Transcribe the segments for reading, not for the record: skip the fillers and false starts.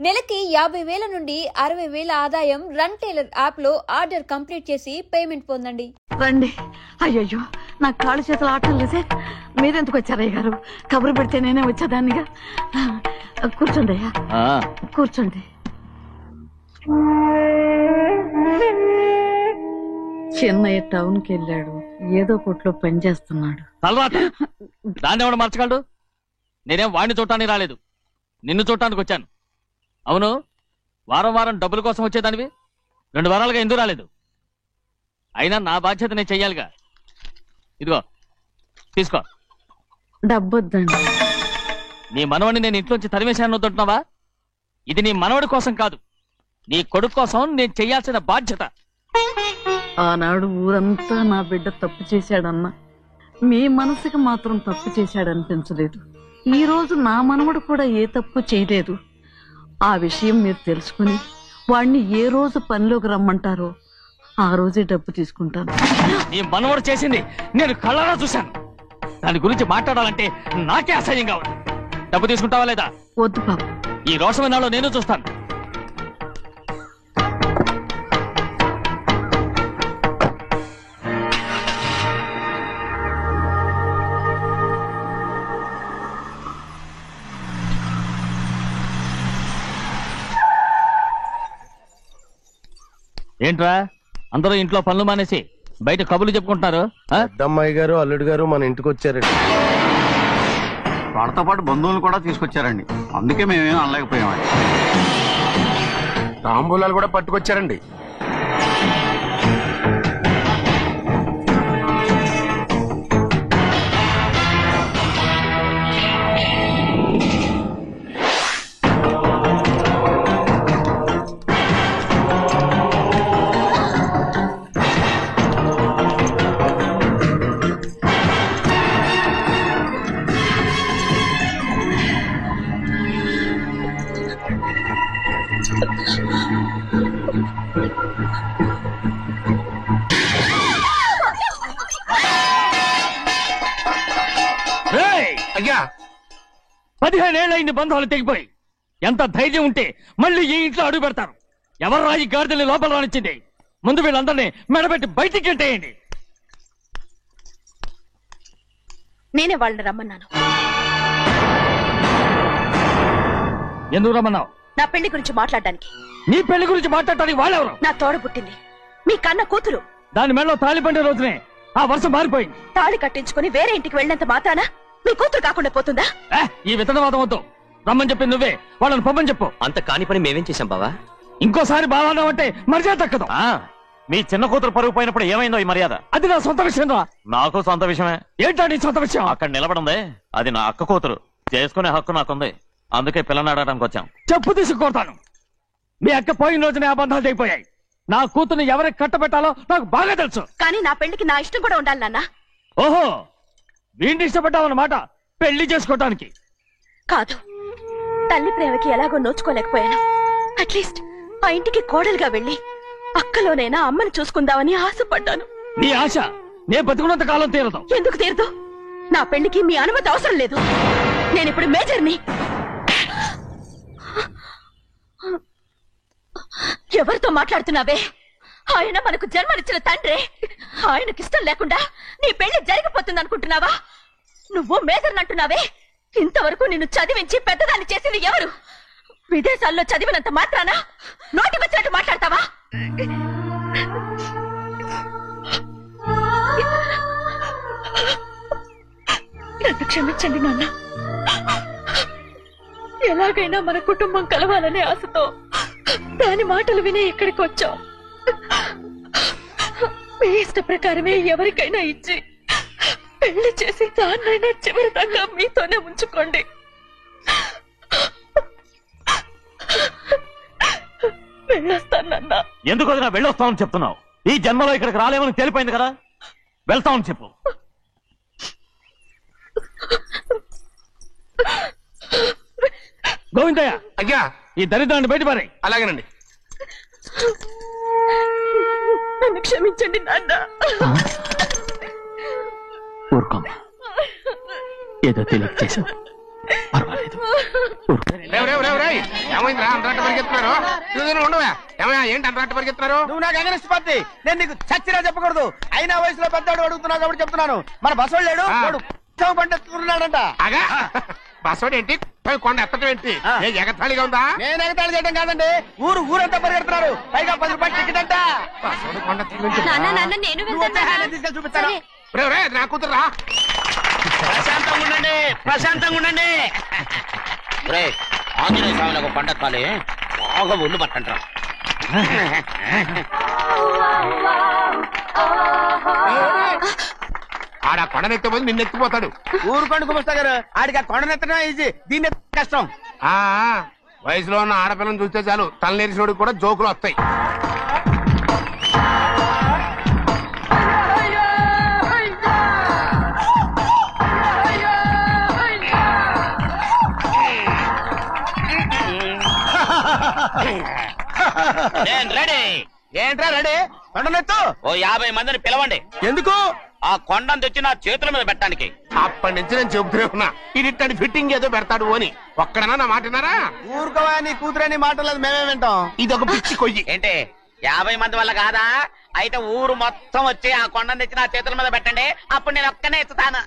నెలకి 50,000 నుండి 60,000 ఆదాయం రన్ టైలర్ యాప్ లో ఆర్డర్ కంప్లీట్ చేసి పేమెంట్ పొందండి. రండి. అయ్యయ్యో నా కాళ్ళు చేతులు ఆటం లేదే. మీరెందుకు వచ్చారయ్య గారు? కబురు పెడితే నేనే వచ్చేదాన్నిగా. కూర్చోండి అయ్యా, కూర్చోండి. చిన్నయ్య టౌన్ కి వెళ్ళాడు, ఏదో కొట్లో పని చేస్తున్నాడు. దాన్ని ఎవడు మార్చగలడు? నేనేం వాడిని చూడటానికి రాలేదు, నిన్ను చూడటానికి వచ్చాను. అవును, వారం వారం డబ్బుల కోసం వచ్చేదానివి 2 వారాలుగా ఎందుకు రాలేదు? అయినా నా బాధ్యత నేను చెయ్యాలిగా. ఇదిగో తీసుకో. డబ్బొద్దండి. నీ మనవడిని నేను ఇంట్లోంచి తరిమేశాను వద్దంటున్నావా? ఇది నీ మనవడి కోసం కాదు, నీ కొడుకు కోసం నేను చెయ్యాల్సిన బాధ్యత. ఆనాడు ఊరంతా నా బిడ్డ తప్పు చేశాడన్నా, మీ మనసుకి మాత్రం తప్పు చేశాడనిపించలేదు. ఈ రోజు నా మనవడు కూడా ఏ తప్పు చేయలేదు. ఆ విషయం మీరు తెలుసుకుని వాణ్ణి ఏ రోజు పనిలోకి రమ్మంటారో ఆ రోజే డబ్బు తీసుకుంటాను. నీ మనవడు చేసింది నేను కళ్ళారా చూశాను. దాని గురించి మాట్లాడాలంటే నాకే అసహ్యంగా ఉంది. డబ్బు తీసుకుంటావా లేదా? వద్దు బాబు, ఈ రోషమైన నాలో నేను చూస్తాను. ఏంట్రా అందరూ ఇంట్లో పనులు మానేసి బయట కబుర్లు చెప్పుకుంటున్నారు? పెద్దమ్మాయి గారు అల్లుడు గారు మన ఇంటికి వచ్చారండి. వాళ్ళతో పాటు బంధువులు కూడా తీసుకొచ్చారండి, అందుకే మేమేం అనలేకపోయామండి. తాంబూలాలు కూడా పట్టుకొచ్చారండి. అయ్యా 15 ఏళ్ళైంది బంధాలు తెగిపోయి. ఎంత ధైర్యం ఉంటే మళ్ళీ ఈ ఇంట్లో అడుగు పెడతారు? ఎవరు రాయి గాడిదల్ని లోపల రానిచ్చింది? ముందు వీళ్ళందరినీ మెడబెట్టి బయటికి గెంటేయండి. నేనే వాళ్ళని రమ్మన్నాను. ఎందుకు రమ్మన్నావు? నా పెళ్లి గురించి మాట్లాడడానికి. నీ పెళ్లి గురించి మాట్లాడటానికి వాళ్ళెవరు? నా తోడ పుట్టింది, మీ కన్న కూతురు. దాని మెడలో తాళి పండే రోజునే ఆ వర్షం మారిపోయింది. తాళి కట్టించుకుని వేరే ఇంటికి వెళ్ళినంత మాత్రాన మీ కూతురు కాకుండా పోతుందా? ఈ విత్తనవాదం వద్దు. రమ్మని చెప్పి నువ్వే వాళ్ళని పంపని చెప్పు. అంత కాని పని మేమేం చేశాం బావా? ఇంకోసారి బావాన్నావంటే మర్యాద తక్కదు. మీ చిన్న కూతురు పరుగు పోయినప్పుడు ఏమైందో ఈ మర్యాద? అది నా సొంత విషయం రా. నాకు సొంత విషయమే. ఏంటో నీ సొంత విషయం? అక్కడ నిలబడింది అది నా అక్క కూతురు, చేసుకునే హక్కు నాకుంది. అందుకే పిల్లని అడగడానికి వచ్చాం. చెప్పు తీసుకొడతాను. మీ అక్క పోయిన రోజునే అబద్ధాలు తెగిపోయాయి. నా కూతుర్ని ఎవరికి కట్టబెట్టాలో నాకు బాగా తెలుసు. కానీ నా పెళ్లికి నా ఇష్టం కూడా ఉండాలి నాన్న. ఓహో, వీడిని ఇష్టపడ్డావన్నమాట పెళ్లి చేసుకోవటానికి? కాదు, తల్లి ప్రేమకి ఎలాగో నోచుకోలేకపోయాను. అట్లీస్ట్ ఆ ఇంటికి కోడలుగా వెళ్ళి అక్కలోనైనా అమ్మని చూసుకుందామని ఆశపడ్డాను. నీ ఆశ నే బతుకున్నంత కాలం తీరదు. ఎందుకు తీరదు? నా పెళ్లికి మీ అనుమతి అవసరం లేదు. నేనిప్పుడు మేజర్ని. ఎవరితో మాట్లాడుతున్నావే? ఆయన మనకు జన్మనిచ్చిన తండ్రి. ఆయనకిష్టం లేకుండా నీ పెళ్లి జరిగిపోతుంది అనుకుంటున్నావా? నువ్వు మేజర్ని అంటున్నావే. ఇంతవరకు నిన్ను చదివించి పెద్దదాన్ని చేసింది ఎవరు? విదేశాల్లో చదివినంత మాత్రాన నోటికి వచ్చినట్టు మాట్లాడతావా? నన్ను క్షమించండి నాన్న. ఎలాగైనా మన కుటుంబం కలవాలనే ఆశతో దాని మాటలు వినే ఇక్కడికి వచ్చాం. మీ ఇష్ట ప్రకారమే ఎవరికైనా ఇచ్చి పెళ్లి చేసి దాన్నైనా చివరి దాకా మీతోనే ఉంచుకోండి. వెళ్ళొస్తానన్నా. ఎందుకు వదినా వెళ్ళొస్తామని చెప్తున్నావు? ఈ జన్మలో ఇక్కడికి రాలేమని తెలిపోయింది కదా, వెళ్తామని చెప్పు. గోవిందయ్య, అయ్యా ఈ దరిద్రాన్ని బయటపడి. అలాగేనండి. నన్ను క్షమించండి నాన్న. ఊరుకోమ్మా, ఏదో తెలియక చేశావు, పర్వాలేదు. లేదు. ఏమైందిరా అంతరాట పరిగెత్తున్నారు? ఉండవా ఏమయ్యా, ఏంటి అంతరాట పరిగెత్తున్నారు? నువ్వు నాకు అగనిస్ట్ పార్టీ, నేను నీకు చచ్చినా చెప్పకూడదు. అయినా వయసులో పెద్దవాడు అడుగుతున్నావు కాబట్టి చెప్తున్నాను. మన బసవాడు లేడు, వాడు పండుతున్నాడంట. అగా బస్సోడు ఏంటి, కొండ ఎత్తడం ఏంటి? ఏ ఎగతాళిగా ఉందా? నేను ఎగతాళి చేయడం కాదండి, ఊరంతా పరిగెడుతున్నారు. పైగా 10 రూపాయలు టికెట్ అంట. బస్సోడు కొండ తీసుకెళ్ళి చూపిస్తాను. నా కూతురా. ప్రశాంతంగా ఉండండి. ఆంజనేయ స్వామికి పండగ కాలే బాగా ఒళ్ళు పట్టంటారా. ఆడ కొండనెత్తిపోతే నిన్నెత్తిపోతాడు. ఊరుకోండి కుమస్తా గారు, ఆడికి ఆ కొండనెత్తడం ఈజీ, దీన్ని కష్టం. వయసులో ఉన్న ఆడపిల్లని చూస్తే చాలు తలనేరిసినోడికి కూడా జోకులు వస్తాయి. రెడీ ఏంట్రా రెడీ? కొండనెత్తు. ఓ 50 మందిని పిలవండి. ఎందుకు? ఆ కొండను తెచ్చి నా చేతుల మీద పెట్టడానికి. అప్పటి నుంచి నేను చెబుతూనే ఉన్నా, ఇది ఫిట్టింగ్ ఏదో పెడతాడు అని. ఒక్కడనా నా మాట విన్నారా? ఊరుకోవా, నీ కూతురని మాటలేదు, మేమే వింటాం. ఇది ఒక పిచ్చి కొయ్యి. ఏంటి 50 మంది వల్ల కాదా? అయితే ఊరు మొత్తం వచ్చి ఆ కొండను తెచ్చి నా చేతుల మీద పెట్టండి, అప్పుడు నేను ఒక్కనే ఎత్తుతాను.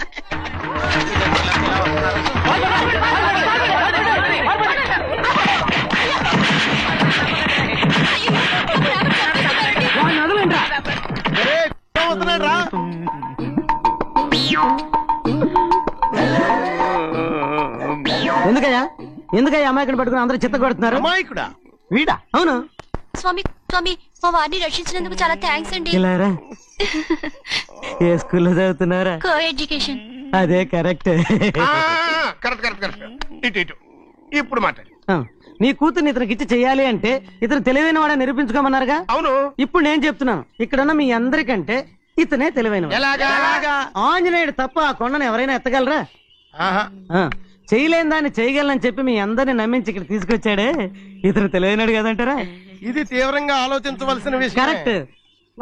ఎందుకయ్యా అమాయకుని పట్టుకుని అందరూ చిత్త కొడుతున్నారు? అమాయకుడా? వీడా? అవును. స్వామి స్వామి, మా వారిని రక్షించినందుకు చాలా థ్యాంక్స్ అండి. ఏ స్కూల్లో చదువుతున్నారా? Co education. అదే కరెక్ట్. ఇటు ఇప్పుడు మాట్లాడు. నీ కూతుర్ని ఇతనికి ఇచ్చి చెయ్యాలి అంటే ఇతను తెలివైన వాడని నిరూపించుకోమన్నారుగా. అవును. ఇప్పుడు నేను చెప్తున్నాను, ఇక్కడున్న మీ అందరికంటే ఇతనే తెలివైన. ఆంజనేయుడు తప్ప ఆ కొండను ఎవరైనా ఎత్తగలరా? చేయలేని దాన్ని చేయగలనని చెప్పి మీ అందరిని నమ్మించి ఇక్కడ తీసుకొచ్చాడే, ఇతను తెలివైనడు కదంటారా? ఇది తీవ్రంగా ఆలోచించవలసిన విషయం. కరెక్ట్.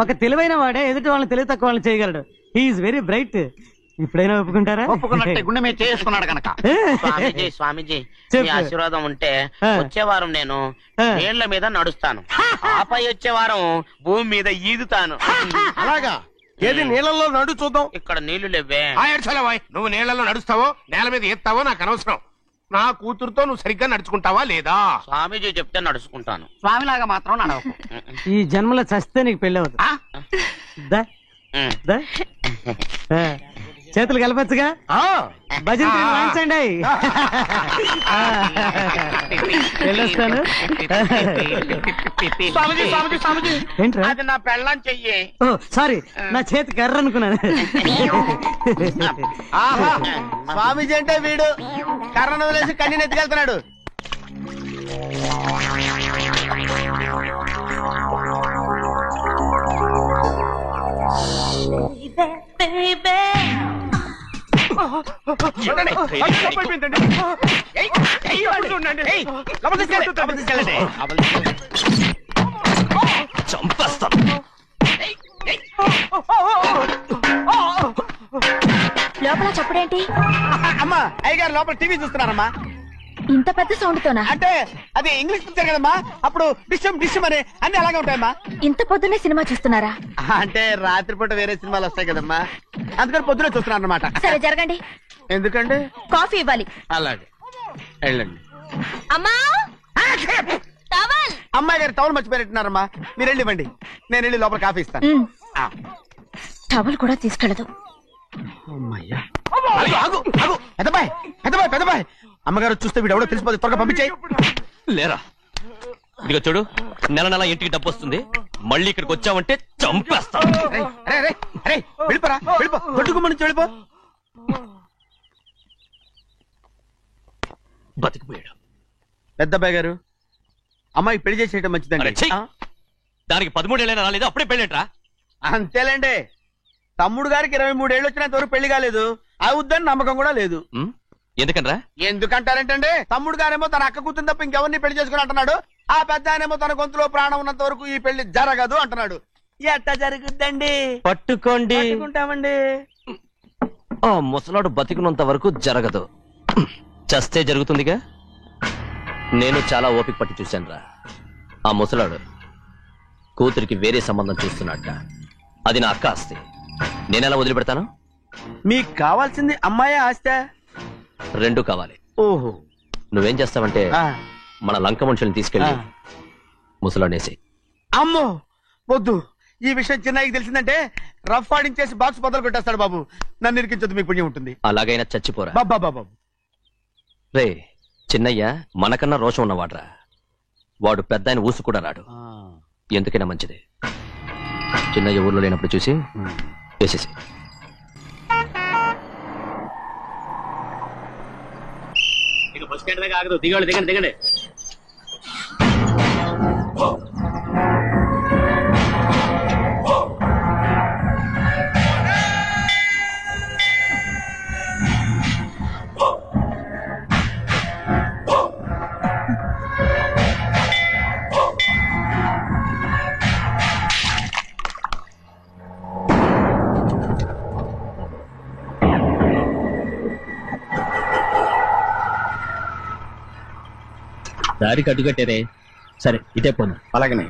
ఒక తెలివైన వాడే ఎదుటి వాళ్ళని తెలివి తక్కువ వాళ్ళని చేయగలడు. He is very bright. ఇప్పుడైనా ఒప్పుకుంటారా? ఒప్పుకున్నట్టే గుండె మీద చేసుకున్నాడు కనుక. స్వామీజీ మీ ఆశీర్వాదం ఉంటే వచ్చే వారం నేను నీళ్ల మీద నడుస్తాను, ఆపై వచ్చే వారం భూమి మీద ఈదుతాను. అలాగా? ఏది నీళ్ళల్లో నడు చూద్దాం. ఇక్కడ నీళ్లు లేవే. నువ్వు నీళ్లలో నడుస్తావో నేల మీద ఎత్తావో నాకు అనవసరం. నా కూతురుతో నువ్వు సరిగ్గా నడుచుకుంటావా లేదా? స్వామీజీ చెప్తే నడుచుకుంటాను. స్వామిలాగా మాత్రం నడవకు. ఈ జన్మలో చస్తే నీకు పెళ్ళి అవుతుంది. చేతులు కలపచ్చుగా. భజన వాయించండి. వెళ్ళొస్తాను. ఏంట్రా? అది నా పెళ్ళం చెయ్యి. ఓ సారీ, నా చేతి కర్ర అనుకున్నాను. స్వామీజీ అంటే వీడు కర్రను వదిలేసి కన్నీని ఎత్తుకెళ్తున్నాడు. చంపేస్తాను. లోపల చప్పుడేంటి? అమ్మా, అయ్యగారు లోపల టీవీ చూస్తున్నారమ్మా. ఇంత పెద్ద సౌండ్ తోనా? అంటే అది ఇంగ్లీష్ పిక్చర్ కదమ్మా, అప్పుడు డిషమ్ డిషమ్ అని అన్ని అలాగే ఉంటాయమ్మా. ఇంత పొద్దున్నే సినిమా చూస్తున్నారా? అంటే రాత్రిపూట వేరే సినిమాలు వస్తాయి కదమ్మా, అందుకని పొద్దునే చూస్తున్నాను అనమాట. సరే జరగండి. ఎందుకంటే కాఫీ ఇవ్వాలి. అలాగే వెళ్ళండి. అమ్మా, టవల్. అమ్మాయి గారు టవల్ మర్చిపోయినట్టున్నారమ్మా, మీరు వెళ్ళి ఇవ్వండి, నేను వెళ్ళి లోపల కాఫీ ఇస్తాను. టవల్ కూడా తీసుకెళ్ళదు. పెద్దబాయ్ పెద్దబాయ్ పెద్దబాయ్, అమ్మగారు చూస్తే వీడు ఎవడో తెలిసిపోతే త్వరగా పంపించాయి. లేరా? ఇదిగో చూడు, నెల ఇంటికి డబ్బు వస్తుంది, మళ్ళీ ఇక్కడికి వచ్చావంటే చంపేస్తా. వెళ్ళిపోరా, వెళ్ళిపో, దొడ్డుకుమ్మ నుంచి వెళ్ళిపో. బతికిపోయాడు. పెద్దబాయ్ గారు, అమ్మాయి పెళ్లి చేసేయటం మంచిదండి. దానికి 13 ఏళ్ళైనా రాలేదు, అప్పుడే పెళ్ళేంట్రా? అంతేలేండి, తమ్ముడు గారికి 23 ఏళ్ళు వచ్చినంత వరకు పెళ్లి కాలేదు, అవుద్దని నమ్మకం కూడా లేదు. ఎందుకనరా? ఎందుకంటారేంటండి, తమ్ముడు గారేమో తన అక్క కూతురు తప్ప ఇంకెవరిని పెళ్లి చేసుకుని అంటున్నాడు, ఆ పెద్ద ఆయనేమో తన గొంతులో ప్రాణం ఉన్నంత వరకు ఈ పెళ్లి జరగదు అంటున్నాడు. ఎట్ట జరుగుద్దండి? పట్టుకోండి. పట్టుకుంటామండి. ఆ ముసలాడు బతికినంత వరకు జరగదు. చస్తే జరుగుతుందిగా. నేను చాలా ఓపిక పట్టి చూశాను రా. ఆ ముసలాడు కూతురికి వేరే సంబంధం చూస్తున్నట్ట. అది నా అక్క ఆస్తి, నేనెలా వదిలిపెడతాను? మీకు కావాల్సింది అమ్మాయి ఆస్తి? రెండు కావాలి. ఓహో. నువ్వేం చేస్తావంటే మన లంక మనుషుల్ని తీసుకెళ్ళి ముసలాడేసి. అమ్మో వద్దు, ఈ విషయం చిన్నయ్యకి తెలిసిందంటే రఫ్ ఆడించేసి బాక్స్ బదులు కొట్టేస్తాడు బాబు. నన్ను ఇరికించొద్దు, మీకు పుణ్యం ఉంటుంది. అలాగైనా చచ్చిపోరా బాబా. రే చిన్నయ్య మనకన్నా రోషం ఉన్నవాడ్రా. వాడు పెద్ద ఆయన ఊసు కూడా రాడు. ఎందుకైనా మంచిది చిన్నయ్య ఊర్లో లేనప్పుడు చూసి వేసేసి. దిగండి. దారికి అడ్డుకట్టేరే. సరే ఇటే పోను. అలాగనే.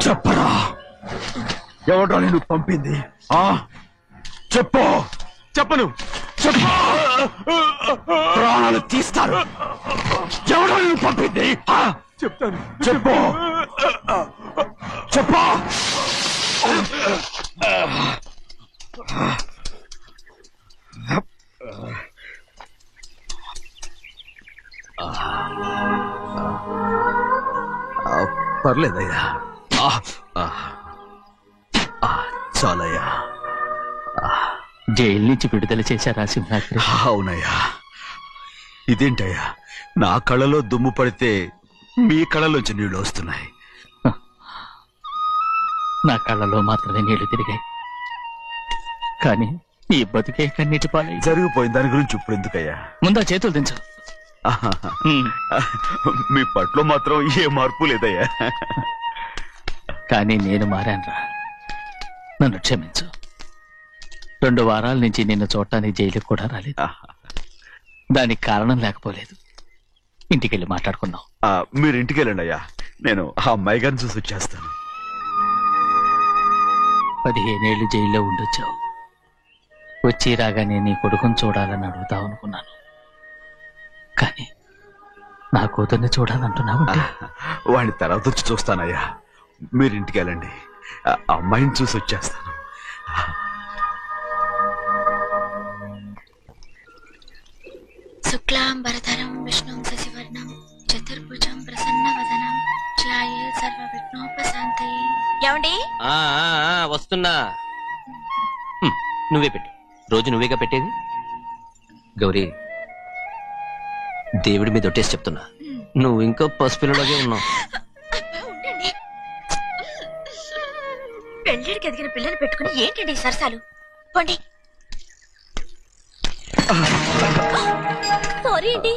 చెప్పరా, ఎవడో నేను పంపింది? చెప్పు. చెప్పను. చెప్పు, ప్రాణాలు తీస్తారు. ఎవడో నేను పంపింది? చెప్తాను. చెప్పు. చెప్పు. పర్లేదయ్యా, చాలయ్యా. జైలు నుంచి విడుదల చేశారా సింహాద్రి? అవునయ్యా. ఇదేంటయ్యా, నా కళ్ళలో దుమ్ము పడితే మీ కళ్ళలోంచి నీళ్లు వస్తున్నాయి. నా కళ్ళలో మాత్రమే నీళ్లు తిరిగాయి, కానీ ఈ బతుకే కన్నీటి పాలై జరిగిపోయిన దాని గురించి ఇప్పుడు ఎందుకయ్యా? ముందా చేతులు దించు. మీ పట్ల మాత్రం ఏ మార్పు లేదయ్యా. కానీ నేను మారానురా. నన్ను క్షమించు. 2 వారాల నుంచి నిన్ను చూడటానికి జైలుకి కూడా రాలేదు. దానికి కారణం లేకపోలేదు. ఇంటికెళ్ళి మాట్లాడుకుందాం. మీరు ఇంటికి వెళ్ళండి అయ్యా, నేను ఆ అమ్మాయి గారిని చూసి వచ్చేస్తాను. 15 ఏళ్ళు జైల్లో ఉండొచ్చావు. వచ్చి రాగానే నీ కొడుకుని చూడాలని అడుగుతావు అనుకున్నాను. కానీ నా కూతుర్ని చూడాలంటున్నావు. వాడిని తర్వాత వచ్చి చూస్తానయ్యా, మీరు ఇంటికి వెళ్ళండి, ఆ అమ్మాయిని చూసి వచ్చేస్తాను. శుక్లాంబరధరం విష్ణుం శశివర్ణం చతుర్భుజం ప్రసన్నవదనం ధ్యాయే సర్వవిఘ్నోపశాంతయే. ఏమండి? వస్తున్నా. నువ్వే పెట్టు. రోజు నువ్వేగా పెట్టేది. గౌరీ, దేవుడి మీద ఒట్టేసి చెప్తున్నా, నువ్వు ఇంకా పసిపిల్లలాగే ఉన్నావు. పెళ్ళిడికి ఎదిగిన పిల్లని పెట్టుకుని ఏంటండి సరసాలు? పోండి. సారీ అండి.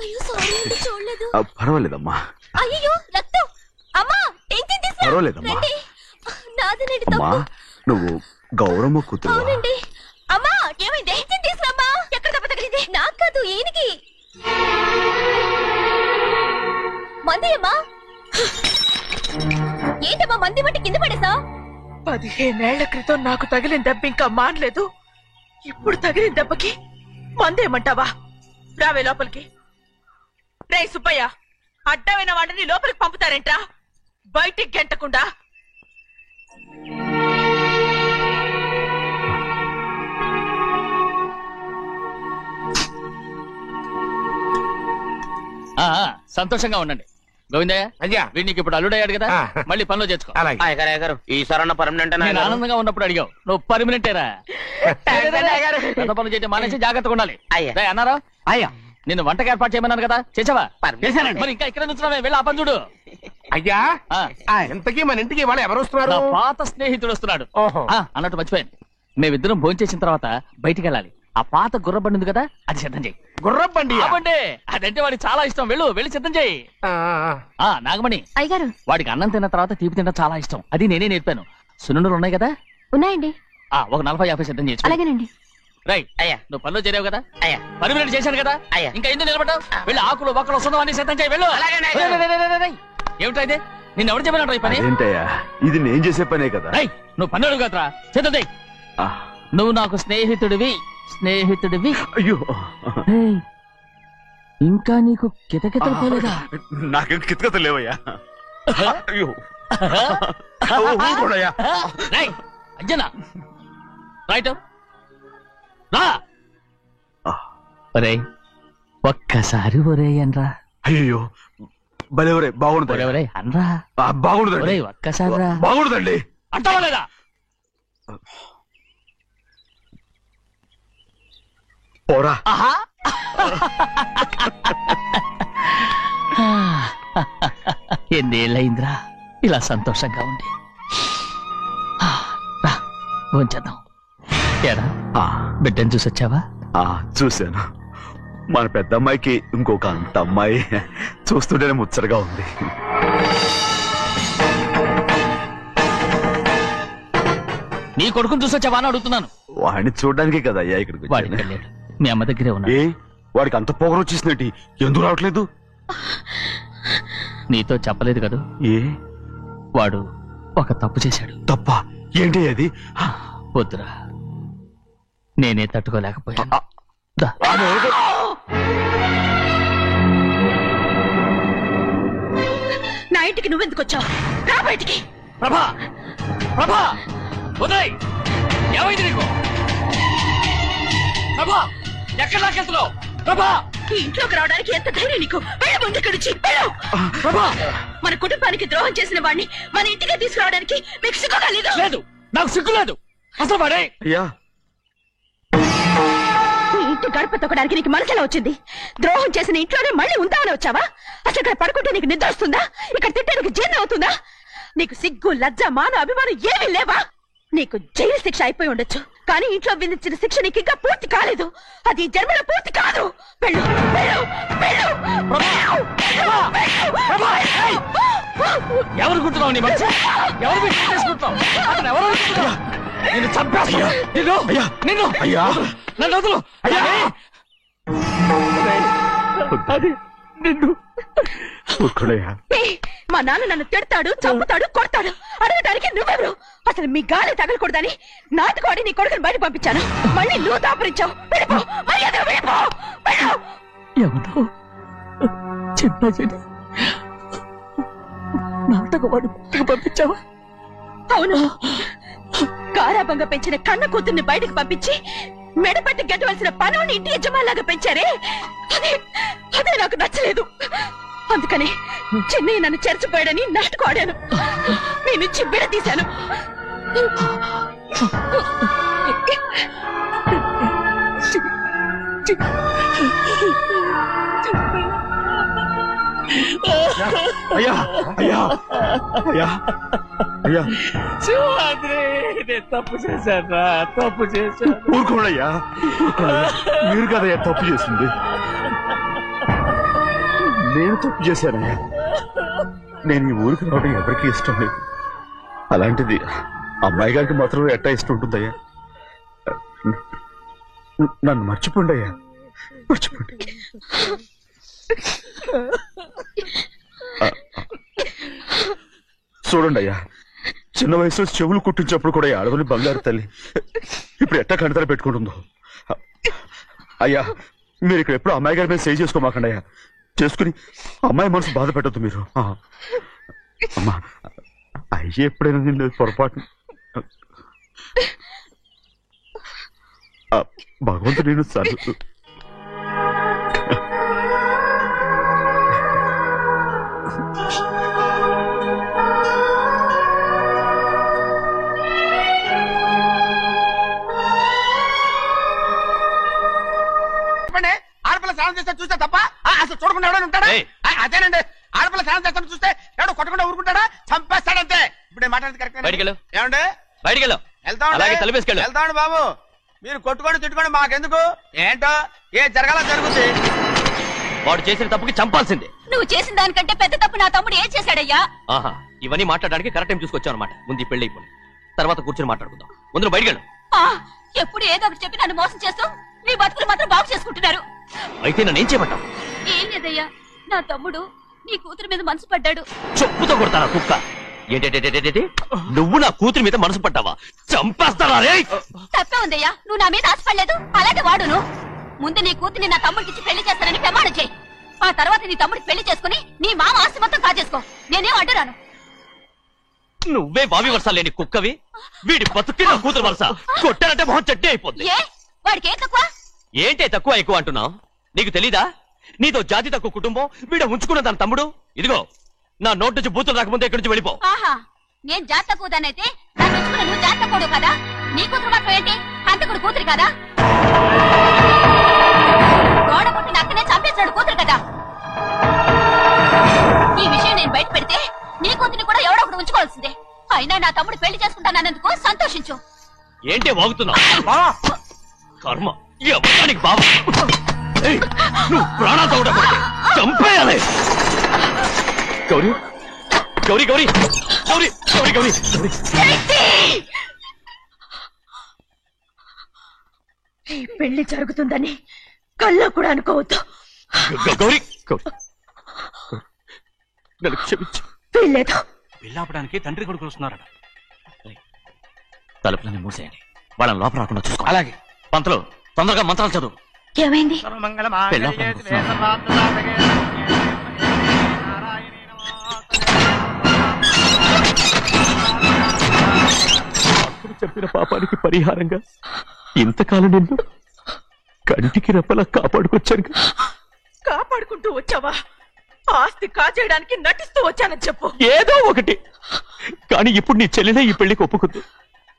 అయ్యో సారీ అండి, చూడలేదు. పర్వాలేదమ్మా. అయ్యో రక్తం. అమ్మా టెన్షన్ తీసుకో. పర్వాలేదమ్మా. నాదనండి అమ్మా, నువ్వు గౌరమ్మ కూతురు. అవునండి. అమ్మా ఏమైంది? టెన్షన్ తీసుకోమ్మా. ఎక్కడ దెబ్బ తగిలింది? నాకు కాదు, ఈయనకి. మంది అమ్మా. ఏంటమ్మా మంది బట్టి కింద పడేసా? 15 ఏళ్ల క్రితం నాకు తగిలిన దెబ్బ ఇంకా మానలేదు. ఇప్పుడు తగిలిన దెబ్బకి మందేమంటావా? రావే లోపలికి. రే సుబ్బయ్య, అడ్డమైన వాడిని లోపలికి పంపుతారేంట్రా? బయటికి గెంటకుండా. సంతోషంగా ఉండండి. గోవిందయ్య, అయ్యా వీడికి ఇప్పుడు అల్లుడయ్యాడు కదా, మళ్ళీ పనిలో చేర్చుకో. ఈసారన్న పర్మనెంట్. నేను ఆనందంగా ఉన్నప్పుడు అడిగావు, నువ్వు పర్మనెంటేరా? పెద్ద పనులు చేయడం మానేసి జాగ్రత్తగా ఉండాలి. అన్నారా? అయ్యా నిన్ను వంటకి ఏర్పాటు చేయమన్నాను కదా, చేసావా? మరి ఇంకా ఇక్కడ నుంచున్నావే, వెళ్ళి ఆ పని చూడు. అయ్యా ఎంతకీ మన ఇంటికి ఇవాళ ఎవరు వస్తున్నారు? నా పాత స్నేహితుడు వస్తున్నాడు. అన్నట్టు మర్చిపోయాను, మేమిద్దరం భోంచేసిన తర్వాత బయటికి వెళ్ళాలి. ఆ పాత గుర్రబండి ఉంది కదా, అది సిద్ధం చేయి. గుర్రబండి? అదంటే వాడికి చాలా ఇష్టం. వెళ్ళి సిద్ధం చేయి. నాగమణి, అయ్యగారు, వాడికి అన్నం తిన్న తర్వాత తీపి తినడం చాలా ఇష్టం. అది నేనే నేర్పాను. సున్నుండలు ఉన్నాయి కదా? ఉన్నాయండి. ఒక 40-50 సిద్ధం చేసి. అలాగేనండి. రైట్. అయ్యా, నువ్వు పనిలో చేరావు కదా, అయ్యా పర్మినెంట్ చేశాను కదా, అయ్యా ఇంకా ఎందుకు నిలబడ్డావు? వెళ్ళి ఆకులు బొక్కలు వస్తుందో అన్ని సిద్ధం చేయి. వెళ్ళు. ఏమిటా ఇది? నిన్ను ఎవరు చెప్పినట్టు ఈ పని? ఏంటయ్యా, ఇది నేను చేసే పనే కదా. నువ్వు పని అడుగు కదరా, సిద్ధం చేయి. నువ్వు నాకు స్నేహితుడివి. అయ్యో, ఇంకా నీకు కితకితలు పోలేదా? నాకేం కితకితలు లేవయ్యా. అయ్యో అంజనా, రైట్ రా. ఒరే ఒక్కసారి ఒరే అనరా. అయ్యో భలే బాగుంటుంది. అనరా, బాగుండదండి. ఒక్కసారి రా. బాగుండదండి అంటావా లేదా? పోరా. ఎన్నేళ్ళయిందిరా ఇలా సంతోషంగా ఉండి. రా భోంచేద్దాం. ఏరా బిడ్డను చూసొచ్చావా? చూశాను. మన పెద్ద అమ్మాయికి ఇంకొక అంత అమ్మాయి చూస్తుంటేనే ముచ్చటగా ఉంది. నీ కొడుకుని చూసొచ్చావా అని అడుగుతున్నాను. వాడిని చూడడానికి కదా అయ్యా ఇక్కడికి. వాడికి వెళ్ళాడు, మీ అమ్మ దగ్గరే ఉన్నా. వాడికి అంత పొగరు వచ్చేసినట్టు ఎందుకు రావట్లేదు? నీతో చెప్పలేదు కదా. వాడు ఒక తప్పు చేశాడు. తప్ప? ఏంటి అది? వద్దురా, నేనే తట్టుకోలేకపోయాను. నా ఇంటికి నువ్వెందుకు వచ్చావు? రా బయటికి. ప్రభా, ప్రభా ఉదయ్, ఏమైంది నీకు? ప్రభా, ఎక్కడ లాకెళ్తున్నావు? ప్రభా, ఈ ఇంట్లోకి రావడానికి ఎంత ధైర్యం నీకు? వెళ్ళు ముందు ఇక్కడి నుంచి, వెళ్ళు. మన కుటుంబానికి ద్రోహం చేసిన వాడిని మన ఇంటికి తీసుకురావడానికి మీకు సిగ్గుగా లేదు? లేదు, నాకు సిగ్గు లేదు అసలు. వాడే ఈ ఇంటి గడప తొక్కడానికి నీకు మనసులో వచ్చింది. ద్రోహం చేసిన ఇంట్లోనే మళ్ళీ ఉందామని వచ్చావా? అసలు ఇక్కడ పడుకుంటే నీకు నిద్ర వస్తుందా? ఇక్కడ తింటే నీకు జీర్ణం అవుతుందా? నీకు సిగ్గు, లజ్జ, మాన, అభిమానం ఏమీ లేవా? నీకు జైలు శిక్ష అయిపోయి ఉండొచ్చు, కానీ ఇంట్లో విధించిన శిక్ష నీకు ఇంకా పూర్తి కాలేదు. అది జన్మలో పూర్తి కాదు. వెళ్ళు, వెళ్ళు, వెళ్ళు, వెళ్ళు, వెళ్ళు, వెళ్ళు. ఎవరుకుంటున్నావు నీ మంచి ఎవరు చేసుకుంటున్నావు అతను ఎవరు నిన్ను చంపేస్తా నిన్ను అయ్యా నన్ను వదులు అయ్యా అది నిన్ను మా నాన్న నన్ను తిడతాడు చంపుతాడు కొడతాడు అడగటానికి నువ్వెవరు అసలు మీ గాలి తగలకూడదని నాటుకోడి నీ కొడుకుని బయట పంపించాను మళ్ళీ నువ్వు దాపరించావు ఎవరో చిన్న నాటకవాడు పంపించావా అవును గారాబంగా పెంచిన కన్న కూతుర్ని బయటకు పంపించి మెడపట్టి గెట్టవలసిన పనుని ఇంటి యజమానిలాగా పెంచారే అదే నాకు నచ్చలేదు అందుకని చెన్నై నన్ను చెరచిపోయాడని నాటకం ఆడాను మీ నుంచి విడదీశాను అయ్యా అయ్యా అయ్యా అయ్యా నేను తప్పు చేశాను తప్పు చేశాను ఊరుకోడయ్యా మీరు కదయ్యా తప్పు చేసింది నేను తప్పు చేశానయ్యా నేను ఈ ఊరికి రావడం ఎవరికి ఇష్టం లేదు అలాంటిది అమ్మాయి గారికి మాత్రం ఎట్టా ఇష్టం ఉంటుందయ్యా నన్ను మర్చిపోండి అయ్యా మర్చిపోండి చూడండి అయ్యా చిన్న వయసులో చెవులు కుట్టించినప్పుడు కూడా ఆడవని బంగారు తల్లి ఇప్పుడు ఎట్టా కంటతర పెట్టుకుంటుందో అయ్యా మీరు ఇక్కడ ఎప్పుడు అమ్మాయి గారి మీద సేవ్ చేసుకోమాకండి అయ్యా చేసుకుని అమ్మాయి మనసు బాధ పెట్టద్దు మీరు అమ్మా అయ్యే ఎప్పుడైనా నేను పొరపాటు భగవంతుడు నేను సర్ ఆడపిల్ల స్నానం చేస్తే చూస్తే తప్ప అసలు చూడకుండా ఎవడైనా ఉంటాడా అదేనండి ఆడపిల్ల స్నానం చేస్తాను చూస్తే ఎవడో కొట్టకుండా ఊరుకుంటాడా చంపేస్తాడంతే ఇప్పుడు నేను మాట్లాడేది కరెక్ట్ ఏమండి వెళ్తామండి బాబు మీరు కొట్టుకొని తిట్టుకొని మాకెందుకు ఏంటో ఏ జరగాల జరుగుతుంది వాడు చేసిన తప్పుకి చంపాల్సిందే నువ్వు చేసిన దానికంటే పెద్ద తప్పు నా తమ్ముడు ఏం చేశాడయ్యా ఆహా ఇవన్నీ మాట్లాడడానికి కరెక్ట్ టైం చూసుకొచ్చావు అనమాట ముందు పెళ్లి అయిపోయి తర్వాత కూర్చొని మాట్లాడుకుందాం ముందు బయటకెళ్ళు ఎప్పుడు ఏదో ఒకటి చెప్పి నన్ను మోసం చేస్తూ మీ బతుకులు మాత్రం బాగు చేసుకుంటున్నారు అయితే నన్ను ఏం చేయమంటావు ఏం లేదయ్యా నా తమ్ముడు నీ కూతురు మీద మనసు పడ్డాడు చెప్పుతో కొడతారా కుక్క ఏంటంటే నువ్వు నా కూతురి మీద మనసు పడ్డావా చంపేస్తారా తప్పే ఉందయ్యా నువ్వు నా మీద ఆశపడలేదు అలాగే వాడును ముందు నీ కూతుర్ని నా తమ్ముడికి పెళ్లి చేస్తానని ప్రమాణం చేయి ఆ తర్వాత నీ తమ్ముడికి పెళ్లి చేసుకుని నీ మామ ఆస్తి మొత్తం కాజేసుకో నేనేం అడ్డురాను నువ్వే బావి వరుస లేని కుక్కవి వీడి బతుక్కి నా కూతురు వరుస కొట్టారంటే మొహం చెడ్డే అయిపోద్ది వాడికి ఏం తక్కువ ఏంటే తక్కువ ఎక్కువ అంటున్నావు నీకు తెలీదా నీతో జాతి తక్కువ కుటుంబం వీడ ఉంచుకున్న తన తమ్ముడు ఇదిగో నా నోటి నుంచి బూతులు రాకముందే ఇక్కడి నుంచి వెళ్ళిపో ఆహా నేను జాతి తక్కువదానైతే నన్ను ఉంచుకున్న నువ్వు జాతి తక్కువ కదా నీ కూతురు మాత్రం ఏంటి హంతకుడు కూతురు కదా గోడ పుట్టిన అక్కనే చంపేశాడు కూతురు కదా ఈ విషయం నేను బయట పెడితే నీ కూతురిని కూడా ఎవడో ఒకటి ఉంచుకోవాల్సిందే అయినా నా తమ్ముడు పెళ్లి చేసుకుంటానన్నందుకు సంతోషించు ఏంటి వాగుతున్నావు కర్మ ఎవరికి బాబు నువ్వు ప్రాణాలతో ఉండకూడదు చంపేయాలి గౌరీ గౌరీ గౌరీ గౌరీ గౌరీ గౌరీ ఈ పెళ్లి జరుగుతుందని కల్లో కూడా అనుకోవద్దు గౌరీ నన్ను క్షమించు వీల్లేదు పెళ్ళాపడానికి తండ్రి కొడుకులు వస్తున్నారట తలుపులని మూసేయండి వాళ్ళని లోపల రాకుండా చూసుకో అలాగే పంతులు తొందరగా మంత్రాలు చదువు ఏమైంది అప్పుడు చెప్పిన పాపానికి పరిహారంగా ఇంతకాలం నిన్ను కంటికి రెప్పలా కాపాడుకొచ్చాను కాపాడుకుంటూ వచ్చావా ఆస్తి కాజేయడానికి నటిస్తూ వచ్చానని చెప్పు ఏదో ఒకటి కానీ ఇప్పుడు నీ చెల్లెలే ఈ పెళ్లికి ఒప్పుకుంది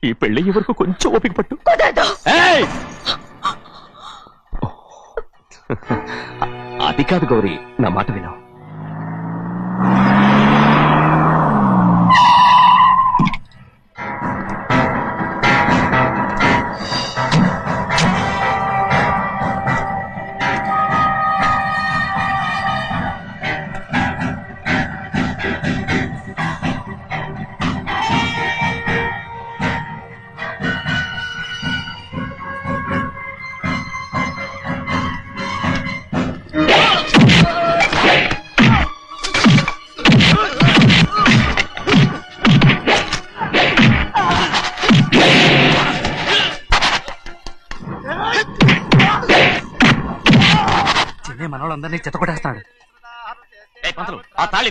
ఈ పెళ్లి వరకు కొంచెం ఓపిక పట్టు అది కాదు గౌరీ నా మాట విను చిన్న మనోళ్ళందరినీ చెత్తకొట్టేస్తాడు. ఆ తాళి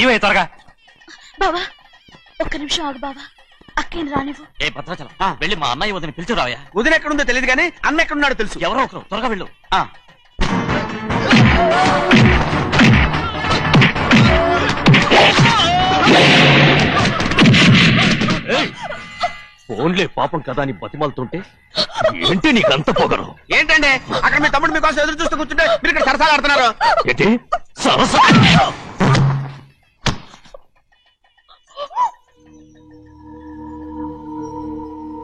ఇవే త్వరగా. బావా ఒక్క నిమిషం ఆగు బావా, అక్కేం రానివ్వు. ఏ భద్రాచలం వెళ్ళి మా అన్నయ్య వదిన పిలిచిరావయ్యా. వదిన ఎక్కడుందో తెలియదు కానీ అన్న ఎక్కడున్నాడో తెలుసు. ఎవరో ఒకరు త్వరగా వెళ్ళు. ఫోన్లే పాపం కదా అని బతిమాలుతుంటే ఏంటి నీకంత పొగరు? ఏంటండి అక్కడ మీ తమ్ముడు మీకోసం ఎదురు చూస్తూ కూర్చుంటే మీరు ఇక్కడ సరసాలు ఆడుతున్నారు. ఏంటి సరసా?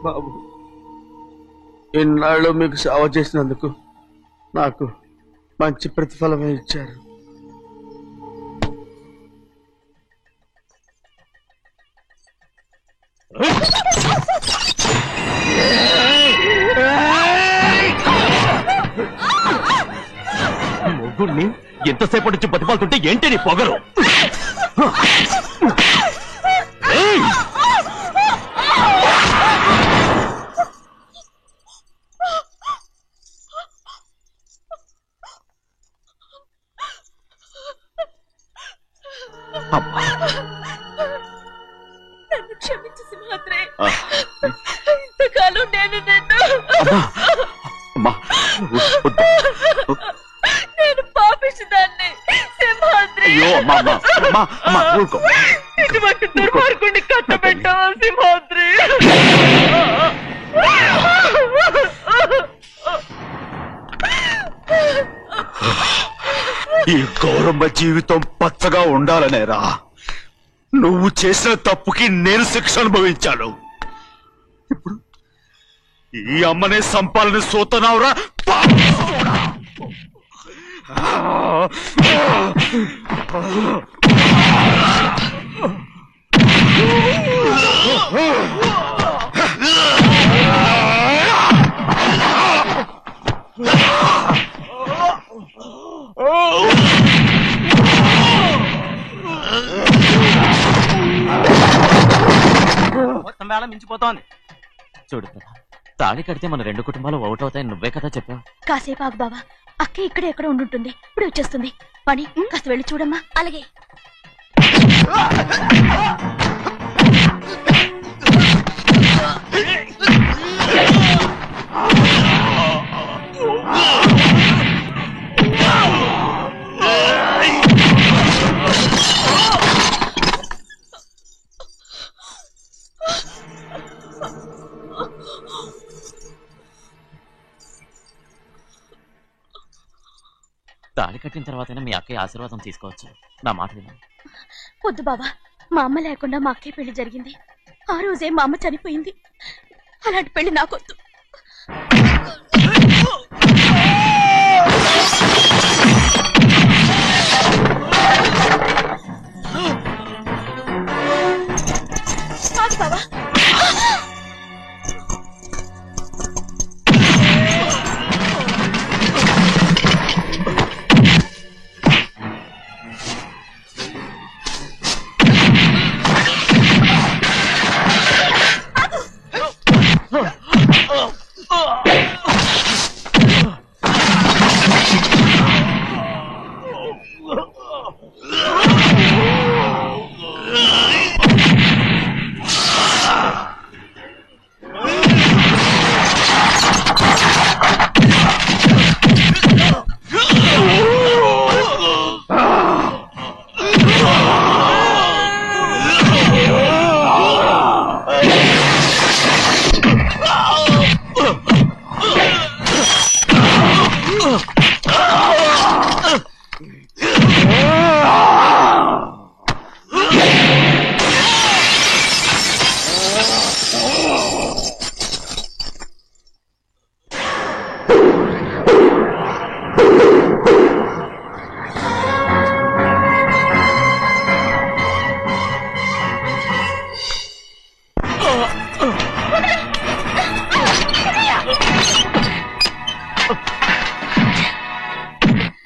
బాబు ఇన్నాళ్ళు మీకు సేవ చేసినందుకు నాకు మంచి ప్రతిఫలమే ఇచ్చారు. మొగ్గుడిని ఎంతసేపటి నుంచి బతిమాలుతుంటే ఏంటి నీ పొగరు? నన్ను క్షమించు సింహాద్రి. ఇంతకాలం నేను నేను పాపించదాన్ని సింహాద్రి. ఇటువంటి దుర్మార్గుడిని కట్టబెట్టావా సింహాద్రి? ఈ గౌరమ్మ జీవితం పచ్చగా ఉండాలనేరా నువ్వు చేసిన తప్పుకి నేను శిక్ష అనుభవించాను. ఇప్పుడు ఈ అమ్మనే సంపాలని సోతనావురా. మొత్తం వేళ మించిపోతోంది. చూడు తాళి కడితే మన రెండు కుటుంబాలు ఒకటవుతాయని నువ్వే కదా చెప్పావు. కాసేపు ఆగు బావా, అక్కే ఇక్కడే ఎక్కడ ఉండుంటుంది, ఇప్పుడు వచ్చేస్తుంది. పని కాస్త వెళ్ళి చూడమ్మా. అలాగే. తాళి కట్టిన తర్వాతైనా మీ అక్కయ్య ఆశీర్వాదం తీసుకోవచ్చు. నా మాట విను. వద్దు బావా, మా అమ్మ లేకుండా మా అక్కయ్య పెళ్లి జరిగింది. ఆ రోజే మా అమ్మ చనిపోయింది. అలాంటి పెళ్లి నాకొద్దు. బావా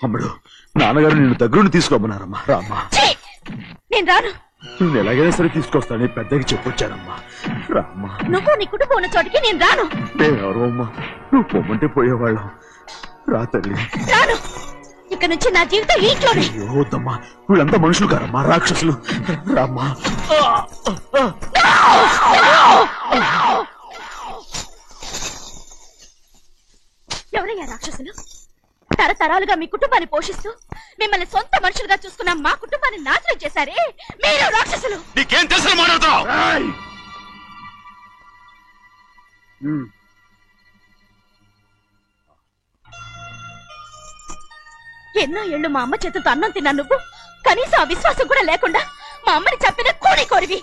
అమ్ముడు నాన్నగారు నిన్ను దగ్గరుండి తీసుకోమన్నారమ్మా. రామ్మా. నేను రాను. నేను ఎలాగైనా సరే తీసుకొస్తాను పెద్దకి చెప్పొచ్చానమ్మా. రామ్మా. నువ్వు నీ కుటుంబం ఉన్న చోటికి నేను రాను. నేనెవరు అమ్మా? నువ్వు పొమ్మంటే పోయేవాళ్ళం. రా తల్లి. రాను. ఇక నుంచి నా జీవితం ఇంట్లోనే. వద్దమ్మా, వీళ్ళంతా మనుషులు కారమ్మా, రాక్షసులు. రామ్మా. ఎవరయ్యా రాక్షసులు? తరతరాలుగా మీ కుటుంబాన్ని పోషిస్తూ మిమ్మల్ని సొంత మనుషులుగా చూసుకున్న మా కుటుంబాన్ని నాశనం చేశారే మీరు రాక్షసులు. నీకేం తెలుసు మాట్లాడతావు? ఎన్నో ఏళ్ళు మా అమ్మ చేతులతో అన్నం తిన్నా నువ్వు కనీసం ఆ విశ్వాసం కూడా లేకుండా మా అమ్మని చంపిన కోడి కోరివి.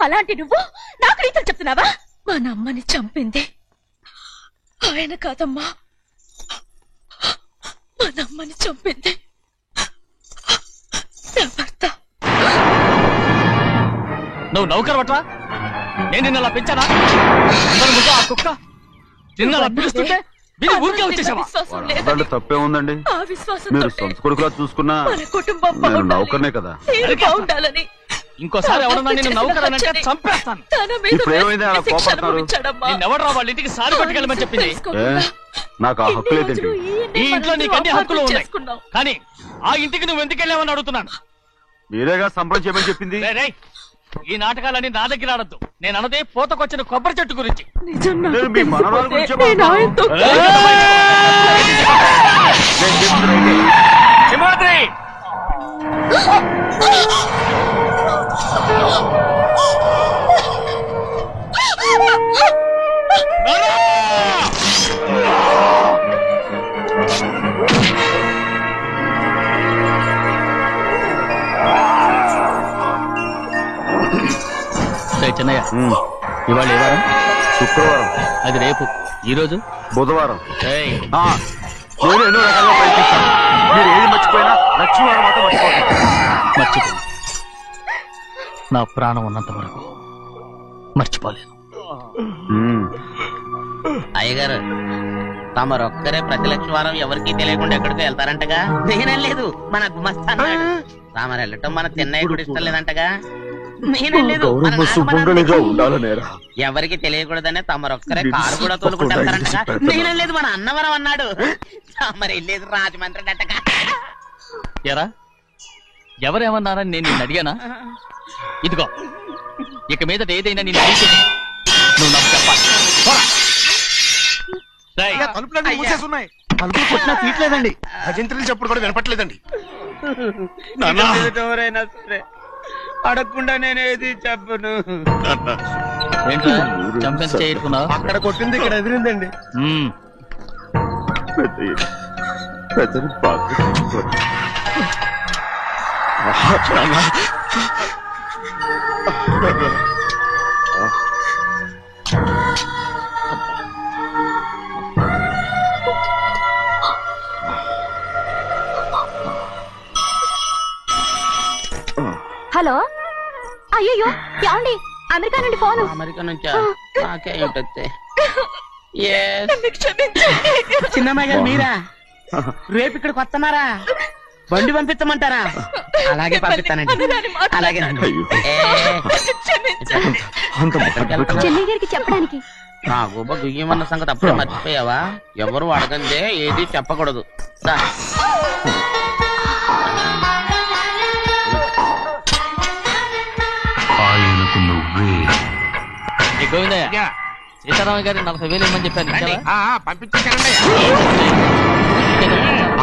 అలాంటి నువ్వు నాకు రీతులు చెప్తున్నావా? మా అమ్మని చంపింది ఆయన కాదమ్మా, మా అమ్మని చంపింది నా భర్త. నువ్వు నౌకర్ పట్రా? నేను నిన్న అలా పెంచానా? ఆ కుక్క నిన్న అలా పిలుస్తుంటే మీరు ఊరికే వచ్చేసావా? తప్పే ఉందండి. మీరు సొంత కొడుకులా చూసుకున్నా నేను నౌకర్నే కదా. ఇంకోసారి ఎవరన్నా నేను నౌకరనంటే చంపేస్తాను. ఇప్పుడు ఏమైంది అలా కోపడతారు? నిన్నెవడరా వాళ్ళ ఇంటికి సారి పట్టుకెళ్ళమని చెప్పింది? నాకు ఆ హక్కు లేదండి. ఈ ఇంట్లో నీకు అన్ని హక్కులు ఉన్నాయి, కానీ ఆ ఇంటికి నువ్వు ఎందుకు వెళ్ళావని అడుగుతున్నాను. మీరేగా సంబరం చేయమని చెప్పింది. ఈ నాటకాలన్నీ నా దగ్గర ఆడద్దు. నేను అన్నదే పూతకొచ్చిన కొబ్బరి చెట్టు గురించి. మీ మనవరాల గురించి చిన్నయ్య, ఇవాళ ఏ వారం? శుక్రవారం. అది రేపు. ఈ రోజు బుధవారం. నేను ఎన్నో రకాలుగా ప్రయత్నిస్తాను. మీరు ఏది మర్చిపోయినా లక్ష్మీవారం మాత్రం మర్చిపో. నా ప్రాణం ఉన్నంత వరకు మర్చిపోలేను. అయ్యగారు, తమరొక్కరే ప్రతి లక్ష్మీవారం ఎవరికి తెలియకుండా ఎక్కడికో వెళ్తారంటగా? నేనేం లేదు, మన గుమస్తా తామరు వెళ్ళటం మన తిన్నయ్య కూడా ఇష్టం లేదంటగా? ఎవరికి తెలియకూడదనే తమరొక్కరే కారు కూడా తోలుకుంటారంటగా? నేనేం లేదు, మన అన్నవరం అన్నాడు. తమరు వెళ్ళేది రాజమండ్రి అంటగా. ఎరా, ఎవరేమన్నారని నేను నిన్ను అడిగానా? ఇదిగో, ఇక మీదట ఏదైనా నేను అడిగితే నువ్వు నాకు చెప్పాలి. తలుపులన్నీ మూసేస్తున్నాయి. తలుపులు కొట్టినా తీయట్లేదండి. భజంత్రులు చెప్పుడు కూడా వినపట్లేదండి. అడగకుండా నేనేది చెప్పను. చంపెంత చేరుకున్నావు? అక్కడ కొట్టింది ఇక్కడ ఎదిరిందండి. హలో, అయ్యో ఏమండి, అమెరికా నుండి ఫోన్. అమెరికా నుంచా? నాకే ఉంటుంది. చిన్నమ్మాయి గారు మీరా? రేపు ఇక్కడికి వస్తున్నారా? బండి పంపించమంటారా? అలాగే పంపిస్తానండి. అలాగే చెన్నై గారికి చెప్పడానికి. నా గోబ గుయ్యమన్న సంగతి అప్పుడే మర్చిపోయావా? ఎవరు అడగందే ఏది చెప్పకూడదు. గోవిందయ్య, సీతారామ గారి 40,000 ఇవ్వమని చెప్పాను. పంపించానండి.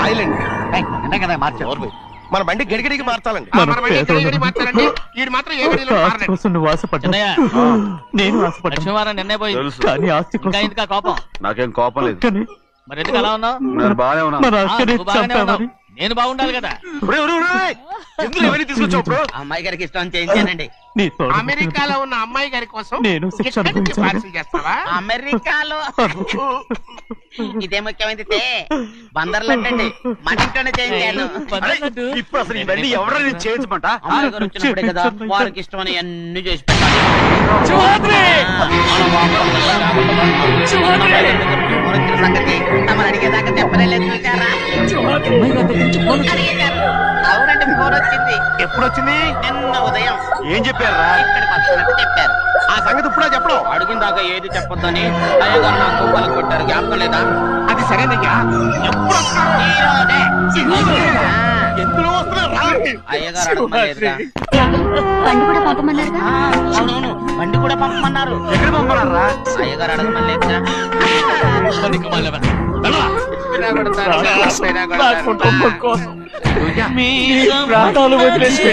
ఆయిల్ అండి కదా మార్చారు. మన బండి గడిగడికి మార్చాలండి. లక్ష్మీవారం నిన్నే పోయింది. ఇంకా కోపం? నాకేం కోపం లేదు. మరి ఎందుకు అలా ఉన్నావు? నేను బాగానే ఉన్నాను. నేను బాగుండాలి కదా. అమ్మాయి గారికి ఇష్టం చేయించానండి. అమెరికాలో ఉన్న అమ్మాయి గారి కోసం నేను చేస్తావా? అమెరికాలో ఇదే ముఖ్యమైనది. బందర్లు అంటండి, మన ఇంట్లోనే చేయించాను. ఇప్పుడు అసలు ఇవన్నీ ఎవరైనా చేయించమంట? అమ్మాయి గారు వచ్చినప్పుడే కదా వారికి ఇష్టమని అన్ని చేసి పెట్టాలి. సంగతి తమరు అడిగేదాకా చెప్పలేదు చూసారా? అవునండి, ఫోన్ వచ్చింది. ఎప్పుడు వచ్చింది? నిన్న ఉదయం. ఏం చెప్పారా? ఇక్కడికి వస్తున్నట్టు చెప్పారు. ఆ సంగతి ఇప్పుడే చెప్పడం. అడిగిన దాకా ఏది చెప్పొద్దని అయ్యగారు నాకు పలుకు పెట్టారు. జ్ఞాపకం లేదా? అది సరేనయ్యా. ఎప్పుడు ఎందులో వస్తున్నా? అయ్యగారు అడగమలేదుగా. బండి కూడా పంపమన్నారుగా. అవునవును, బండి కూడా పంపమన్నారు. ఎక్కడ పంపన్నారా? అయ్యగారు అడగమలేదుగా. ప్రాణాలు వదిలేసి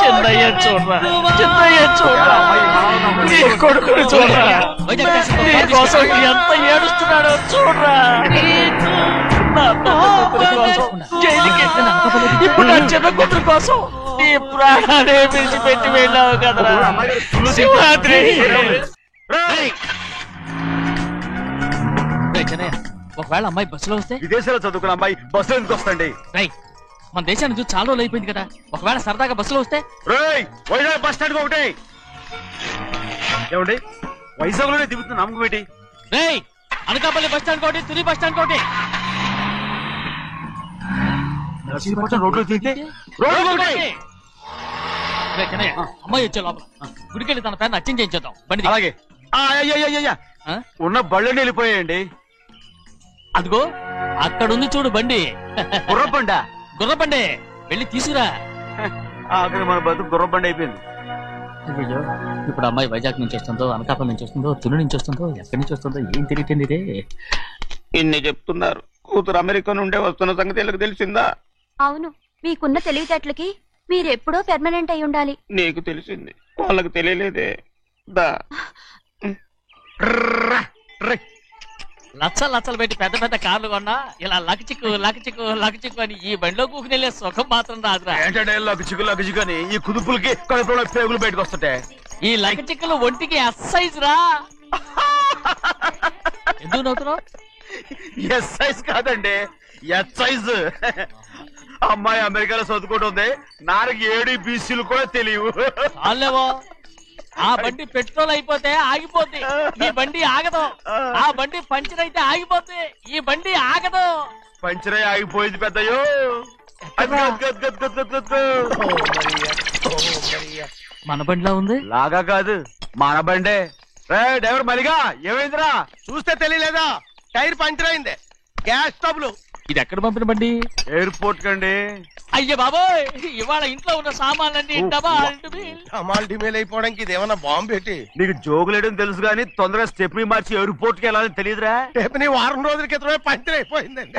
చిన్నయ్య చూడరా, చిన్నయ్య చూడరా, నీ కొడుకుని చూడరా, నీ కోసం ఎంత ఏడుస్తున్నాడో చూడరా. ఇప్పుడు నా చిన్న కూతురు కోసం నీ ప్రాణాలే విడిచిపెట్టి వెళ్ళావు కదరా సింహాద్రి. ఒకవేళ అమ్మాయి బస్సులో వస్తే? విదేశాల్లో చదువుకున్న అమ్మాయి బస్సులో ఎందుకు వస్తండి? మన దేశాన్ని చూసి చాలా రోజులు అయిపోయింది కదా, ఒకవేళ సరదాగా బస్సులో వస్తే? వైజాగ్ బస్ స్టాండ్ ఒకటి ఏమండి, వైజాగ్ లోనే దిగుతున్న నమ్మకం ఏంటి? అనకాపల్లి బస్ స్టాండ్ కోటి, తుని బస్ స్టాండ్ కోటి. రోడ్లో దిగితే అమ్మాయి వచ్చే లోపల గుడికెళ్ళి తన పేరుని అచ్చం చేయించేద్దాం. బండి అలాగే. ఉన్న బళ్ళని వెళ్ళిపోయాయండి. అదిగో అక్కడుంది చూడు బండి. గుర్రబండ. గుర్రబండి వెళ్ళి తీసుకురా. అక్కడ మన బతుకు గుర్రబండి అయిపోయింది. అయ్యో, ఇప్పుడు అమ్మాయి వైజాగ్ నుంచి వస్తుందో, అనకాపల్లి నుంచి వస్తుందో, తుని నుంచి వస్తుందో, ఎక్కడి నుంచి వస్తుందో ఏం తెలియటండి. ఇన్ని చెప్తున్నారు, కూతురు అమెరికా నుండే వస్తున్న సంగతి వీళ్ళకి తెలిసిందా? అవును, మీకున్న తెలివితేటలకి మీరెప్పుడో పెర్మనెంట్ అయి ఉండాలి. నీకు తెలిసింది, వాళ్ళకి తెలియలేదే. దా లచ్చలు పెట్టి పెద్ద పెద్ద కార్లు కొన్నా ఇలా లకచిక్కు లకచిక్కు లకచిక్కు అని ఈ బండిలో కూకుని వెళ్ళే సుఖం మాత్రం రాదురా. ఏంటంటే లకచిక్కు అని ఈ కుదుపులకి కడుపులో పేగులు బయటకు వస్తుంటాయి. ఈ లకచిక్కులు ఒంటికి ఎక్సైజ్ రా. ఎందుకు నవ్వుతున్నావు? ఎక్సైజ్ కాదండి, ఎక్సైజ్. అమ్మాయి అమెరికాలో చదువుకుంటుంది, నాకు 7 BCలు కూడా తెలియవు. చాలేవో, ఆ బండి పెట్రోల్ అయిపోతే ఆగిపోద్ది, ఈ బండి ఆగదు. ఆ బండి పంచర్ అయితే ఆగిపోద్ది, ఈ బండి ఆగదు. పంచర్ అయి ఆగిపోయింది పెద్దయ్యో. మన బండిలా ఉంది. లాగా కాదు, మన బండే. డ్రైవర్ మరిగా ఏమైందిరా? చూస్తే తెలియలేదా? టైర్ పంచర్ అయింది. గ్యాస్ స్టవ్లు. ఇది ఎక్కడ పంపిన బండి? ఎయిర్పోర్ట్ కండి. అయ్యే బాబోయ్, ఇవాళ ఇంట్లో ఉన్న సామాన్లన్నీ డమాల్ డిమేల్ అయిపోవడానికి ఇదేమన్నా బాంబు పెట్టి. నీకు జోగులేయడం తెలుసు కానీ తొందరగా స్టెప్ని మార్చి ఎయిర్పోర్ట్ కి వెళ్ళాలని తెలియదురా? స్టెప్ని వారం రోజుల క్రితమే పంచర్ అయిపోయిందండి.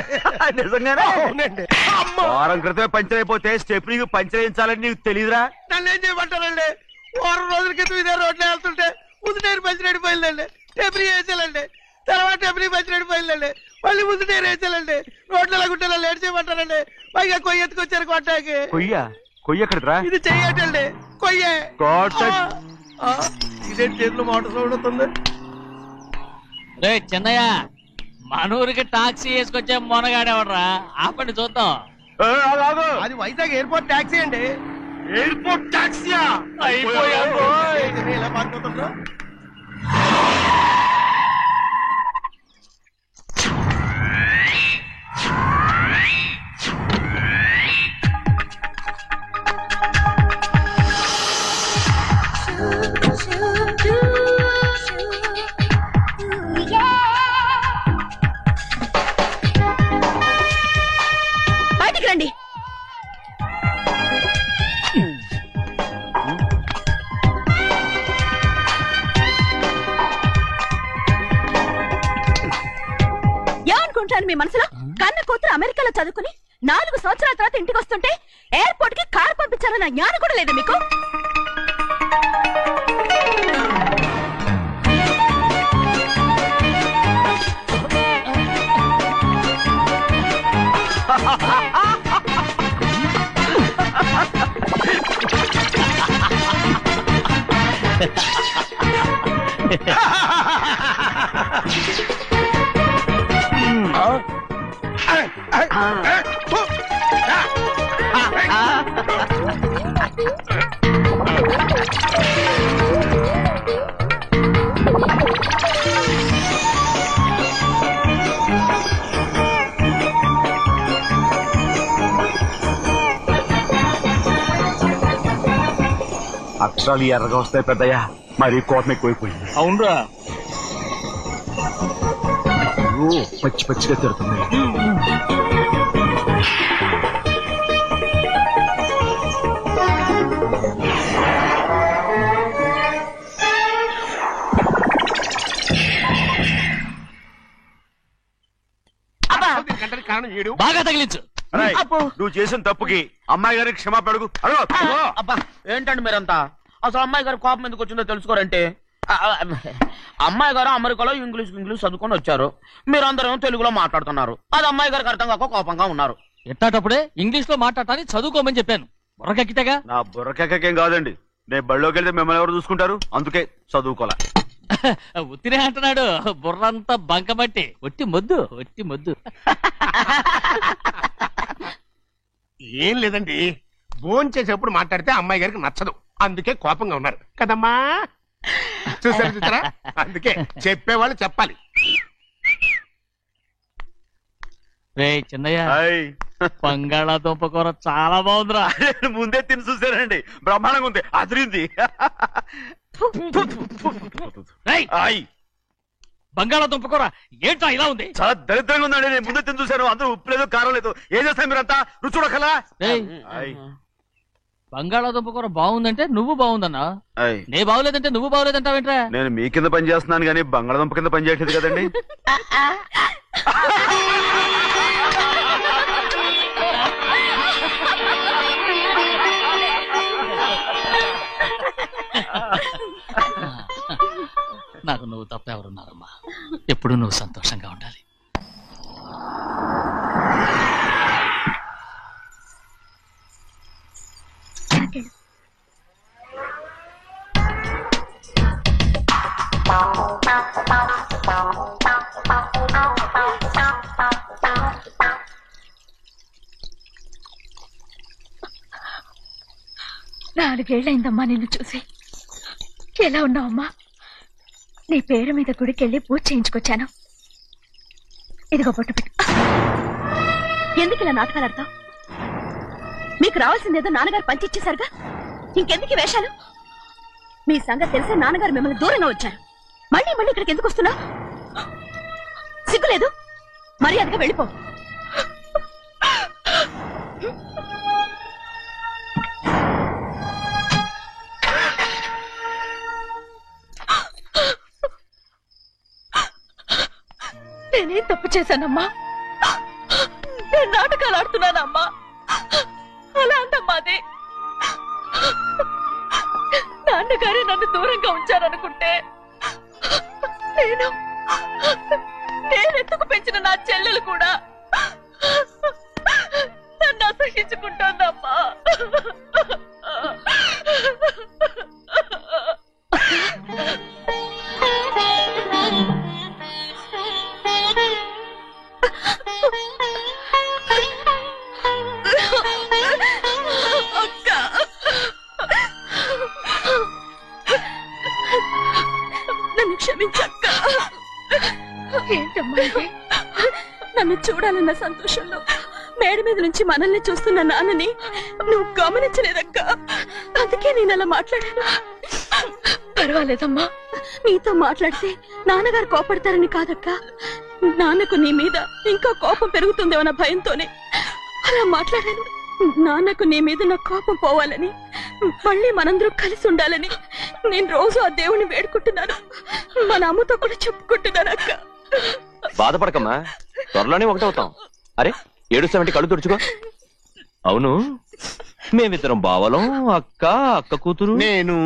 నిజంగానే? అవునండి. వారం క్రితమే పంచర్ అయిపోతే స్టెప్ని పంచర్ వేయించాలని నీకు తెలియదురా? నన్ను ఏం చేయమంటారండి? వారం రోజుల క్రితం ఇదే రోడ్లో వెళ్తుంటే ముందు టైర్ పంచర్ అయిపోయిందండి. స్టెప్ని వేసాలండి, తర్వాత స్టెప్ని పంచర్ అయిపోయిందండి, మళ్ళీ ముందు టైర్ వేసాలండి. రోడ్లు ఎలాగుంటే లేట్ చేయమంటారండి. పైగా కొయ్య ఎత్తుకొచ్చారు కొట్టాకి. కొయ్య ఎక్కడిరా? ఇది చెయ్యటండి, కొయ్యే. ఇదే చేతులు మోటార్ సౌండ్ అవుతుంది. రే చిన్నయ్య, మన ఊరికి టాక్సీ వేసుకొచ్చే మొనగాడేవడరా? ఆపండి చూద్దాం. అది వైజాగ్ ఎయిర్పోర్ట్ టాక్సీ అండి. ఎయిర్పోర్ట్ టాక్సీయా? ఇలా మారిపోతుందా? బయటికి రండి. ఏమనుకుంటాను మీ మనసులో? కన్న కూతురు అమెరికాలో చదువుకుని 4 సంవత్సరాల తర్వాత ఇంటికి వస్తుంటే ఎయిర్పోర్ట్ కి కార్ పంపించారన్న జ్ఞానం కూడా లేదా మీకు? అక్షరాలు ఎర్రగా వస్తాయి పెద్దయ్యా, మరి కోపం ఎక్కువైపోయింది. అవునరా, పచ్చి పచ్చిగా తిడుతుంది. బాగా తగిలించు. నువ్వు చేసిన తప్పుకి అమ్మాయి గారికి క్షమాపణ అడుగు. అబ్బా ఏంటండి మీరంతా? అసలు అమ్మాయి గారు కోపం ఎందుకు వచ్చిందో తెలుసుకోరంటే, అమ్మాయి గారు అమెరికాలో ఇంగ్లీష్ చదువుకొని వచ్చారు, మీరందరూ తెలుగులో మాట్లాడుతున్నారు. అది అమ్మాయి గారికి అర్థం కాక కోపంగా ఉన్నారు. ఎట్టాటప్పుడే ఇంగ్లీష్ లో మాట్లాడటానికి చదువుకోమని చెప్పాను. బుర్రకెక్కితేగా. నా బుర్రకెక్కకేం కాదండి, నేను బళ్ళోకి వెళ్తే మిమ్మల్ని ఎవరు చూసుకుంటారు, అందుకే చదువుకోలే. ఉత్తినే అంటున్నాడు, బుర్రంతా బంకబట్టి. ఒట్టి మొద్దు, ఒట్టి మొద్దు. ఏం లేదండి, భోంచేసేప్పుడు మాట్లాడితే అమ్మాయి గారికి నచ్చదు, అందుకే కోపంగా ఉన్నారు కదమ్మా. చూసారా, అందుకే చెప్పేవాళ్ళు చెప్పాలి. రే చిన్నయ్య, బంగాళాదుంప కూర చాలా బాగుందిరా. ముందే తిని చూసానండి, బ్రహ్మాండంగా ఉంది, అదిరింది. బంగాళాదుంప కూర ఏంట్రా ఇలా ఉంది? చాలా దరిద్రంగా ఉందండి, నేను ముందే తిని చూశాను, అందరూ ఉప్పు లేదు కారం లేదు. ఏం చేస్తాను మీరంతా, రుచి చూడకలా. బంగాళాదుంప కూర బాగుందంటే నువ్వు బాగుందన్నా, నే బాగులేదంటే నువ్వు బాగులేదంటావేంట్రా? నేను మీ కింద పని చేస్తున్నాను కానీ బంగాళాదుంప కింద పని చేయట్లేదు కదండి. నాకు నువ్వు తప్ప ఎవరున్నారమ్మా, ఎప్పుడు నువ్వు సంతోషంగా ఉండాలి. నాలుగేళ్లైందమ్మా నిన్ను చూసి. ఎలా ఉన్నావమ్మా? నీ పేరు మీద గుడికెళ్ళి పూజ చేయించుకొచ్చాను. ఇదిగో బొట్టు పెట్టు. ఎందుకు ఇలా నాటకాలు ఆడతావు? మీకు రావాల్సిందేదో నాన్నగారు పంచిచ్చేశారుగా, ఇంకెందుకు వేషాలు? మీ సంగతి తెలిసే నాన్నగారు మిమ్మల్ని దూరంగా వచ్చారు. మళ్ళీ మళ్ళీ ఇక్కడికి ఎందుకు వస్తున్నావు? సిగ్గులేదు? మర్యాదగా వెళ్ళిపో. నేనేం తప్పు చేశానమ్మా? నేను నాటకాలు ఆడుతున్నానమ్మా. అలా అంటమ్మా, అదే నాన్నగారే నన్ను దూరంగా ఉంచారనుకుంటే, నేనెత్తుకు పెంచిన నా చెల్లెలు కూడా నన్ను అసహించుకుంటోందమ్మా. నన్ను క్షమించక్క. ఏంటమ్మా ఇది? నన్ను చూడాలన్న సంతోషంలో మేడ మీద నుంచి మనల్ని చూస్తున్న నాన్నని నువ్వు గమనించలేదక్క, అందుకే నేను అలా మాట్లాడాను. పర్వాలేదమ్మా, నీతో మాట్లాడితే నాన్నగారు కోపడతారని కాదక్క, నాన్నకు నీ మీద ఇంకా కోపం పెరుగుతుందేమన్న భయంతోనే అలా మాట్లాడాను. నాన్నకు నీ మీద నా కోపం పోవాలని, మళ్ళీ మనందరూ కలిసి ఉండాలని నేను రోజు ఆ దేవుని వేడుకుంటున్నాను. మన అమ్మతో కూడా చెప్పుకుంటున్నాను అక్క. బాధపడకమ్మా, త్వరలోనే ఒకటవుతాం. అరే ఏడుస్తామంటే కళ్ళు తుడుచుకో. అవును, మేమిద్దరం బావలం, అక్క కూతురు, నేను.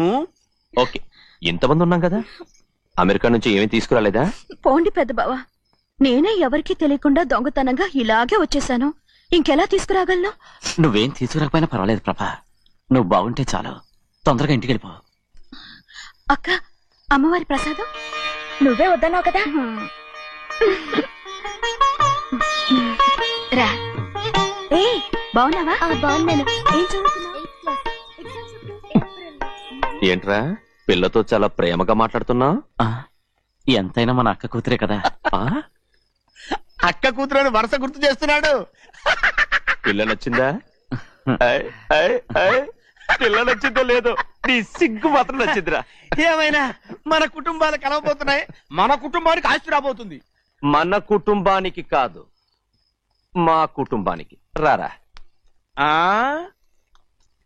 ఓకే, ఇంతమంది ఉన్నాం కదా. అమెరికా నుంచి ఏమీ తీసుకురాలేదా? పోండి పెద్ద బావ, నేనే ఎవరికీ తెలియకుండా దొంగతనంగా ఇలాగే వచ్చేసాను. ఇంకెలా తీసుకురాగలను? నువ్వేం తీసుకురాకపోయినా పర్వాలేదు ప్రభా, నువ్వు బాగుంటే చాలు. తొందరగా ఇంటికి వెళ్ళిపో. అక్క, అమ్మవారి ప్రసాదం నువ్వే వద్దన్నావు కదా. రా. ఏ బాగున్నావా? బాగున్నాను. ఏం చదువుతున్నావు? ఏంట్రా పిల్లతో చాలా ప్రేమగా మాట్లాడుతున్నా? ఎంతైనా మన అక్క కూతురే కదా. అక్క కూతురని వరుస గుర్తు చేస్తున్నాడు. పిల్ల నచ్చిందా? పిల్ల నచ్చిందో లేదో నీ సిగ్గు మాత్రం నచ్చిందిరా. ఏమైనా మన కుటుంబాలు కలవబోతున్నాయి, మన కుటుంబానికి ఆస్తి రాబోతుంది. మన కుటుంబానికి కాదు, మా కుటుంబానికి. రారా.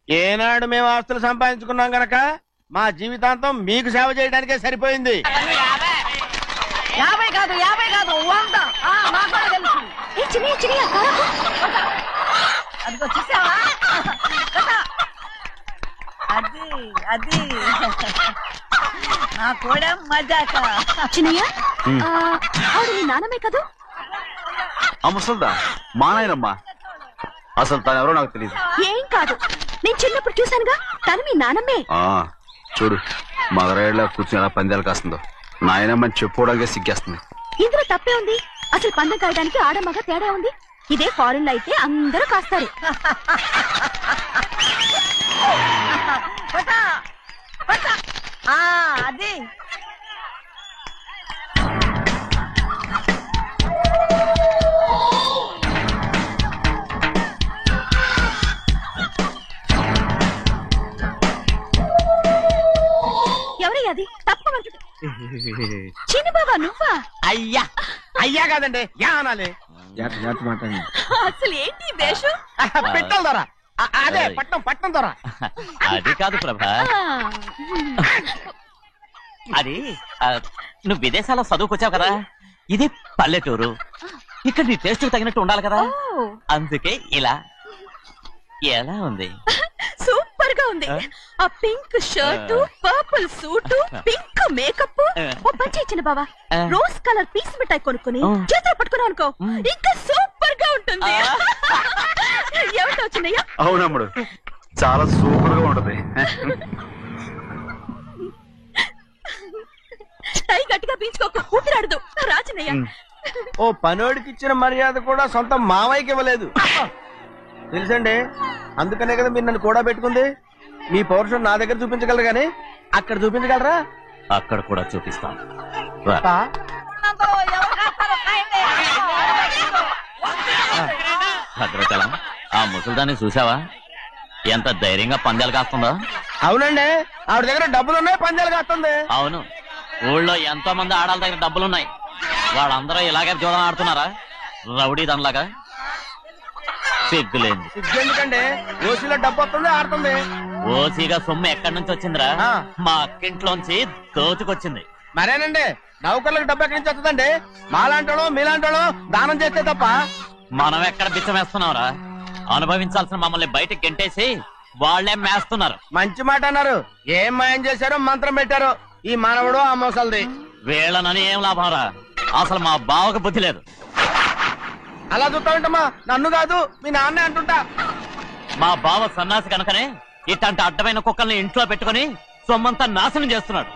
ఏనాడు మేము ఆస్తులు సంపాదించుకున్నాం గనక మా జీవితాంతం మీకు సేవ చేయడానికే సరిపోయింది. 50 కాదు 100. అదిగో చూసావా? అది నా కూడా మజాక. చిన్నయ్య ఆవిడ నీ నాన్నమే కదా? ముసల్దా మా నాయనమ్మా. అసలు తనెవరో నాకు తెలియదు. ఏం కాదు, నేను చిన్నప్పుడు చూశానుగా, తను మీ నాన్నమ్మే. చూడు మగరాయిలా కూర్చుని ఎలా పందాలు కాస్తుందో. నాయనమ్మని చెప్పుకోవడానికి సిగ్గేస్తుంది. ఇందులో తప్పే ఉంది? అసలు పందెం కాయడానికి ఆడమగ తేడా ఉంది. ఇదే ఫారెన్ లో అయితే అందరూ కాస్తారు. అది ఎవరయ్యా అది? తప్పమంటు చిన్ని బాబా నువ్వా? అయ్యా అయ్యా కాదండి, యా అనాలి. అసలు ఏంటి వేషం? పెట్టాలి ధర. అదే పట్నం ధర. అది కాదు ప్రభా, అది నువ్వు విదేశాల్లో చదువుకొచ్చావు కదా, ఇది పల్లెటూరు. ఇక్కడ నీ టేస్ట్ తగినట్టు ఉండాలి కదా, అందుకే ఇలా. ఎలా ఉంది? సూపర్ గా ఉంది. ఆ pink shirt, purple suit, pink makeup. ఓ పని ఇచ్చిన బాబా, రోజ్ కలర్ పీస్ మిఠాయి కొనుక్కుని చేతిలో పట్టుకున్నావు అనుకో, ఇంకా సూపర్ గా ఉంటుంది. ఏమిటో చిన్నయ్య? అవునమ్ముడు, చాలా సూపర్ గా ఉంటది. టై గట్టిగా పీంచుకోకు, ఊపిరాడదు. రాచినయ్య, ఓ పనోడికి ఇచ్చిన మర్యాద కూడా సొంత మావయ్యకి ఇవ్వలేదు తెలుసండి. అందుకనే కదా మీరు నన్ను కూడా పెట్టుకుంది. మీ పౌరుషం నా దగ్గర చూపించగలరు గానీ అక్కడ చూపించగలరా? అక్కడ కూడా చూపిస్తాను. భద్రచలం, ఆ ముసల్దాన్ని చూసావా? ఎంత ధైర్యంగా పందాలు కాస్తుందో. అవునండి, ఆవిడ దగ్గర డబ్బులున్నాయి, పందాలు కాస్తుంది. అవును, ఊళ్ళో ఎంతో మంది ఆడాళ్ళ దగ్గర డబ్బులున్నాయి. వాళ్ళందరూ ఇలాగే జోదం ఆడుతున్నారా రౌడీ దానిలాగా? సిగ్గులేంది. ఎందుకండి ఓసీలో డబ్బు వస్తుంది, ఆడుతుంది. ఓసీగా సొమ్ము ఎక్కడి నుంచి వచ్చిందిరా? మా అక్కింట్లోంచి దోచుకొచ్చింది. మరేనండి, నౌకర్లకు డబ్బు ఎక్కడి నుంచి వస్తుందండి? మాలాంటోళ్ళు మీలాంటోళ్ళు దానం చేస్తే తప్ప. మనం ఎక్కడ బిచ్చం వేస్తున్నావురా? అనుభవించాల్సిన మమ్మల్ని బయటకు గెంటేసి వాళ్లే మేస్తున్నారు. మంచి మాట అన్నారు. ఏం మాయం చేశారో మంత్రం పెట్టారో ఈ మానవుడు ఆ మోసల్ది. వీళ్ళనని ఏం లాభం రా? అసలు మా బావకు బుద్ధి లేదు. అలా చూస్తా ఉంటామా? నన్ను కాదు మీ నాన్నే అంటుంటా. మా బావ సన్నాసి కనుకనే ఇట్లాంటి అడ్డమైన కుక్కల్ని ఇంట్లో పెట్టుకుని సొమ్మంతా నాశనం చేస్తున్నాడు.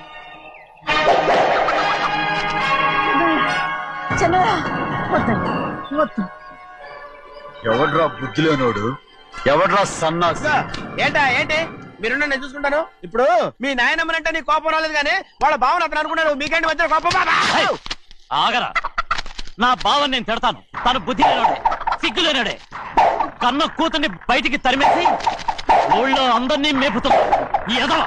ఎవడ్రా బుద్ధిలోనోడు? ఎవడ్రా సన్నాసి? ఏంటి మీరు నేను చూసుకుంటాను. ఇప్పుడు మీ నాయనమ్మనంటే నీ కోపం రాలేదు కానీ వాళ్ళ బావని అతను అనుకున్నాడు. మీకేంటి మధ్య కోపం? ఆగరా, నా బావని నేను తిడతాను. తను బుద్ధి లేనాడే, సిగ్గు లేనాడే. కన్న కూతుర్ని బయటికి తరిమేసి ఊళ్ళో అందరినీ మేపుతున్నా. ఏదో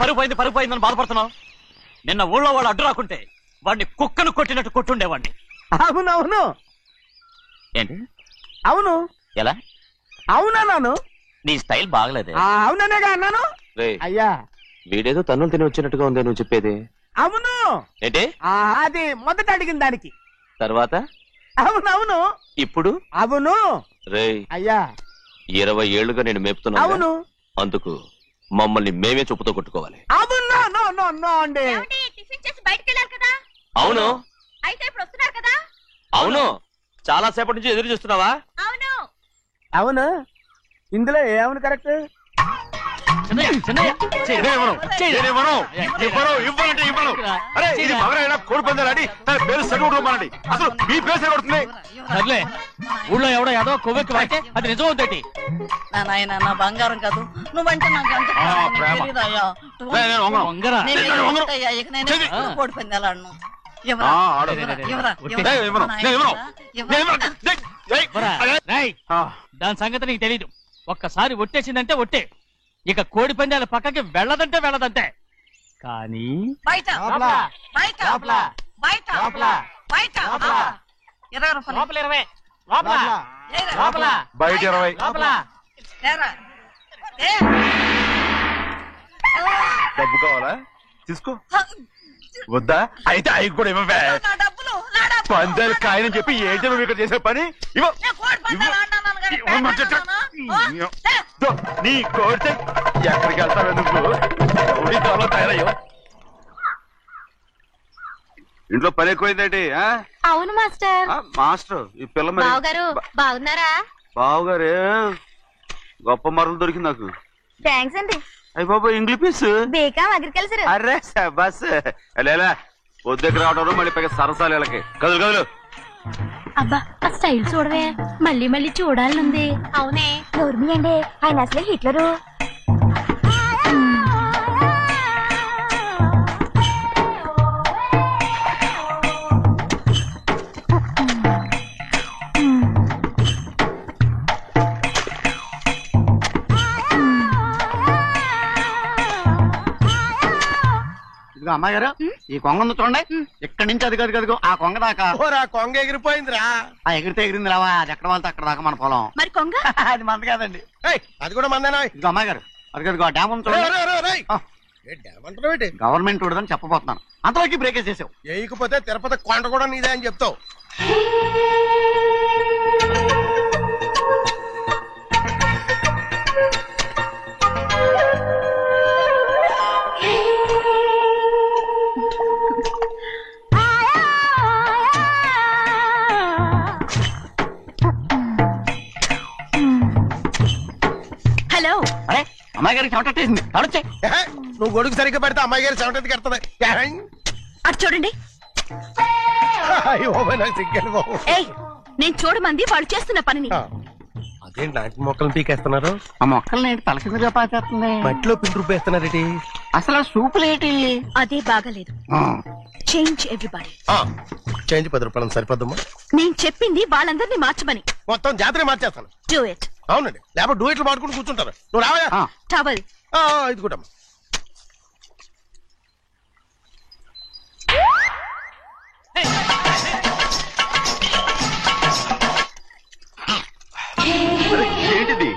పరుగు పోయిందని బాధపడుతున్నావు? నిన్న ఊళ్ళో వాడు అడ్డు రాకుంటే వాడిని కుక్కను కొట్టినట్టు కొట్టుండేవాడిని. అవునవును. ఏంటి? అవును. ఎలా? అవునన్నాను. నీ స్టైల్ బాగలేదే. అవుననేగా అన్నాను. అయ్యా వీడేదో తన్నులు తిని వచ్చినట్టుగా ఉంది నువ్వు చెప్పేది. అవును. ఏంటి? అది మొదట అడిగిన దానికి. తర్వాత అవునవును. ఇప్పుడు అవును. రే అయ్యా 20 ఏళ్లుగా నేను మేపుతున్నా. అవును. అందుకు మమ్మల్ని మేమే చెప్పుతో కొట్టుకోవాలి. అవును. నో అండి. టిఫిన్ చేసి బయటికి వెళ్ళారు కదా? అవును. అయితే ఇప్పుడు వస్తున్నారు కదా? అవును. చాలా సేపటి నుంచి ఎదురు చూస్తున్నావా? అవును. అవును. ఇందులో ఏమవును కరెక్ట్? కోడి పందాలని తన పేరు సరిగొట్టుకోమనండి. అసలు మీ పేరు సరిగొడుతుంది. సర్లే, ఊళ్ళో ఎవడో ఏదో కొవ్వెక్కి వాడితే అది నిజం అవుతాయి. నాయన నా బంగారం కాదు, నువ్వంటే నాకు అంత తెలీదయ్యా. కోడి పందాలను దాని సంగతి నీకు తెలీదు. ఒక్కసారి ఒట్టేసిందంటే ఒట్టే, ఇక కోడి పందాల పక్కకి వెళ్ళదంటే వెళ్ళదంటే. కానీ బయట 20 డబ్బు కావాలా? తీసుకో. వద్దా? అయితే అవి కూడా ఇవ్వవే. పందాలు కాయని చెప్పి ఏంటి నువ్వు ఇక్కడ చేసే పని? నీ కోరితే ఎక్కడికి వెళ్తావే నువ్వు? తయారయ్యో. ఇంట్లో పని ఎక్కువైందేంటి? అవును మాస్టర్. మాస్టర్ ఈ పిల్ల మరి బావగారు బాగున్నారా? బావగారే గొప్ప మరలు దొరికింది నాకు. థ్యాంక్స్ అండి. అయ్యి బాబు ఇంగ్లీష్ బీకామ్ అగ్రికల్చర్. అరే బస్ లేలా పొద్దుకి రావడం మళ్ళీ పైగా సరసాలు వీళ్ళకి. కదులు అబ్బా ఆ స్టైల్ చూడవే, మళ్ళీ మళ్ళీ చూడాలనుంది. అవునే నోర్మి అండి, ఆయన అసలే హిట్లరు. అమ్మాయి గారు ఈ కొంగ ఉంది చూడండి, ఇక్కడి నుంచి అది కదిగో ఆ కొంగ దాకా. ఆ కొంగ ఎగిరిపోయిందిరా. ఆ ఎగిరితే ఎగిరింది రావా, అది ఎక్కడ వాళ్ళతో అక్కడ దాకా మన పొలం. మరి కొంగ అది మంద కాదండి. అది కూడా మందేనా? ఇది అమ్మాయి గారు అది కదిగో ఆ డ్యామ్ ఉంది చూడండి. గవర్నమెంట్ ఉండదని చెప్పబోతున్నాను, అంతలోకి బ్రేక్ వేసేసావు. వేయకపోతే తిరుపతి కొండ కూడా నీదే అని చెప్తావు. హలో. అరే అమ్మాయి గారికి చెమటేసింది, తడొచ్చే. నువ్వు గొడుగు సరిగ్గా పెడితే అమ్మాయి గారి చెమటది కడుతుంది. అటు చూడండి. నేను చూడమంది వాళ్ళు చేస్తున్న పనిని. అదేంటి నాటి మొక్కలు పీకేస్తున్నారు? ఆ మొక్కల్ని ఏంటి తల కిందగా పాచేస్తుంది? మట్టిలో పిండి రూపేస్తున్నారేటి? అసలు సూపులేటి? అదే బాగలేదు. Change everybody. చేంజ్ 10 రూపాయలు సరిపోద్దమ్మా. నేను చెప్పింది వాళ్ళందరినీ మార్చమని. మొత్తం జాతర మార్చేస్తాను. Do it. అవునండి, లేకపోతే డూయిట్లు పాడుకుంటూ కూర్చుంటారు. నువ్వు రావా? టవల్ ఇది కూడా ఏంటిది?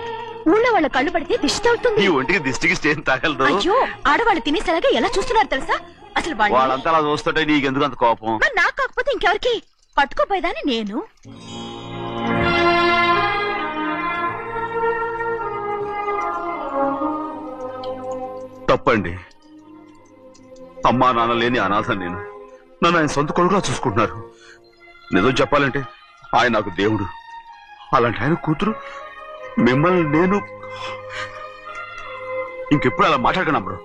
ఊళ్ళో వాళ్ళ కళ్ళు పడితే దిష్టి తగ్గుతుంది. ఈ ఒంటికి దిష్టికి స్టేన్ తగలదు. అయ్యో, ఆడవాళ్ళు తినేసరిగా ఎలా చూస్తున్నారు తెలుసా? అసలు వాళ్ళంతా అలా చూస్తుంటే నీకెందుకు అంత కోపం? నాకు కాకపోతే ఇంకెవరికి? పట్టుకోపోయేదాన్ని నేను. తప్పండి. అమ్మా నాన్న లేని అనాథ నేను. నన్ను ఆయన సొంత కొడుకులా చూసుకుంటున్నారు. నిజం చెప్పాలంటే ఆయన నాకు దేవుడు. అలాంటి ఆయన కూతురు మిమ్మల్ని నేను ఇంకెప్పుడు అలా మాట్లాడకను బ్రో.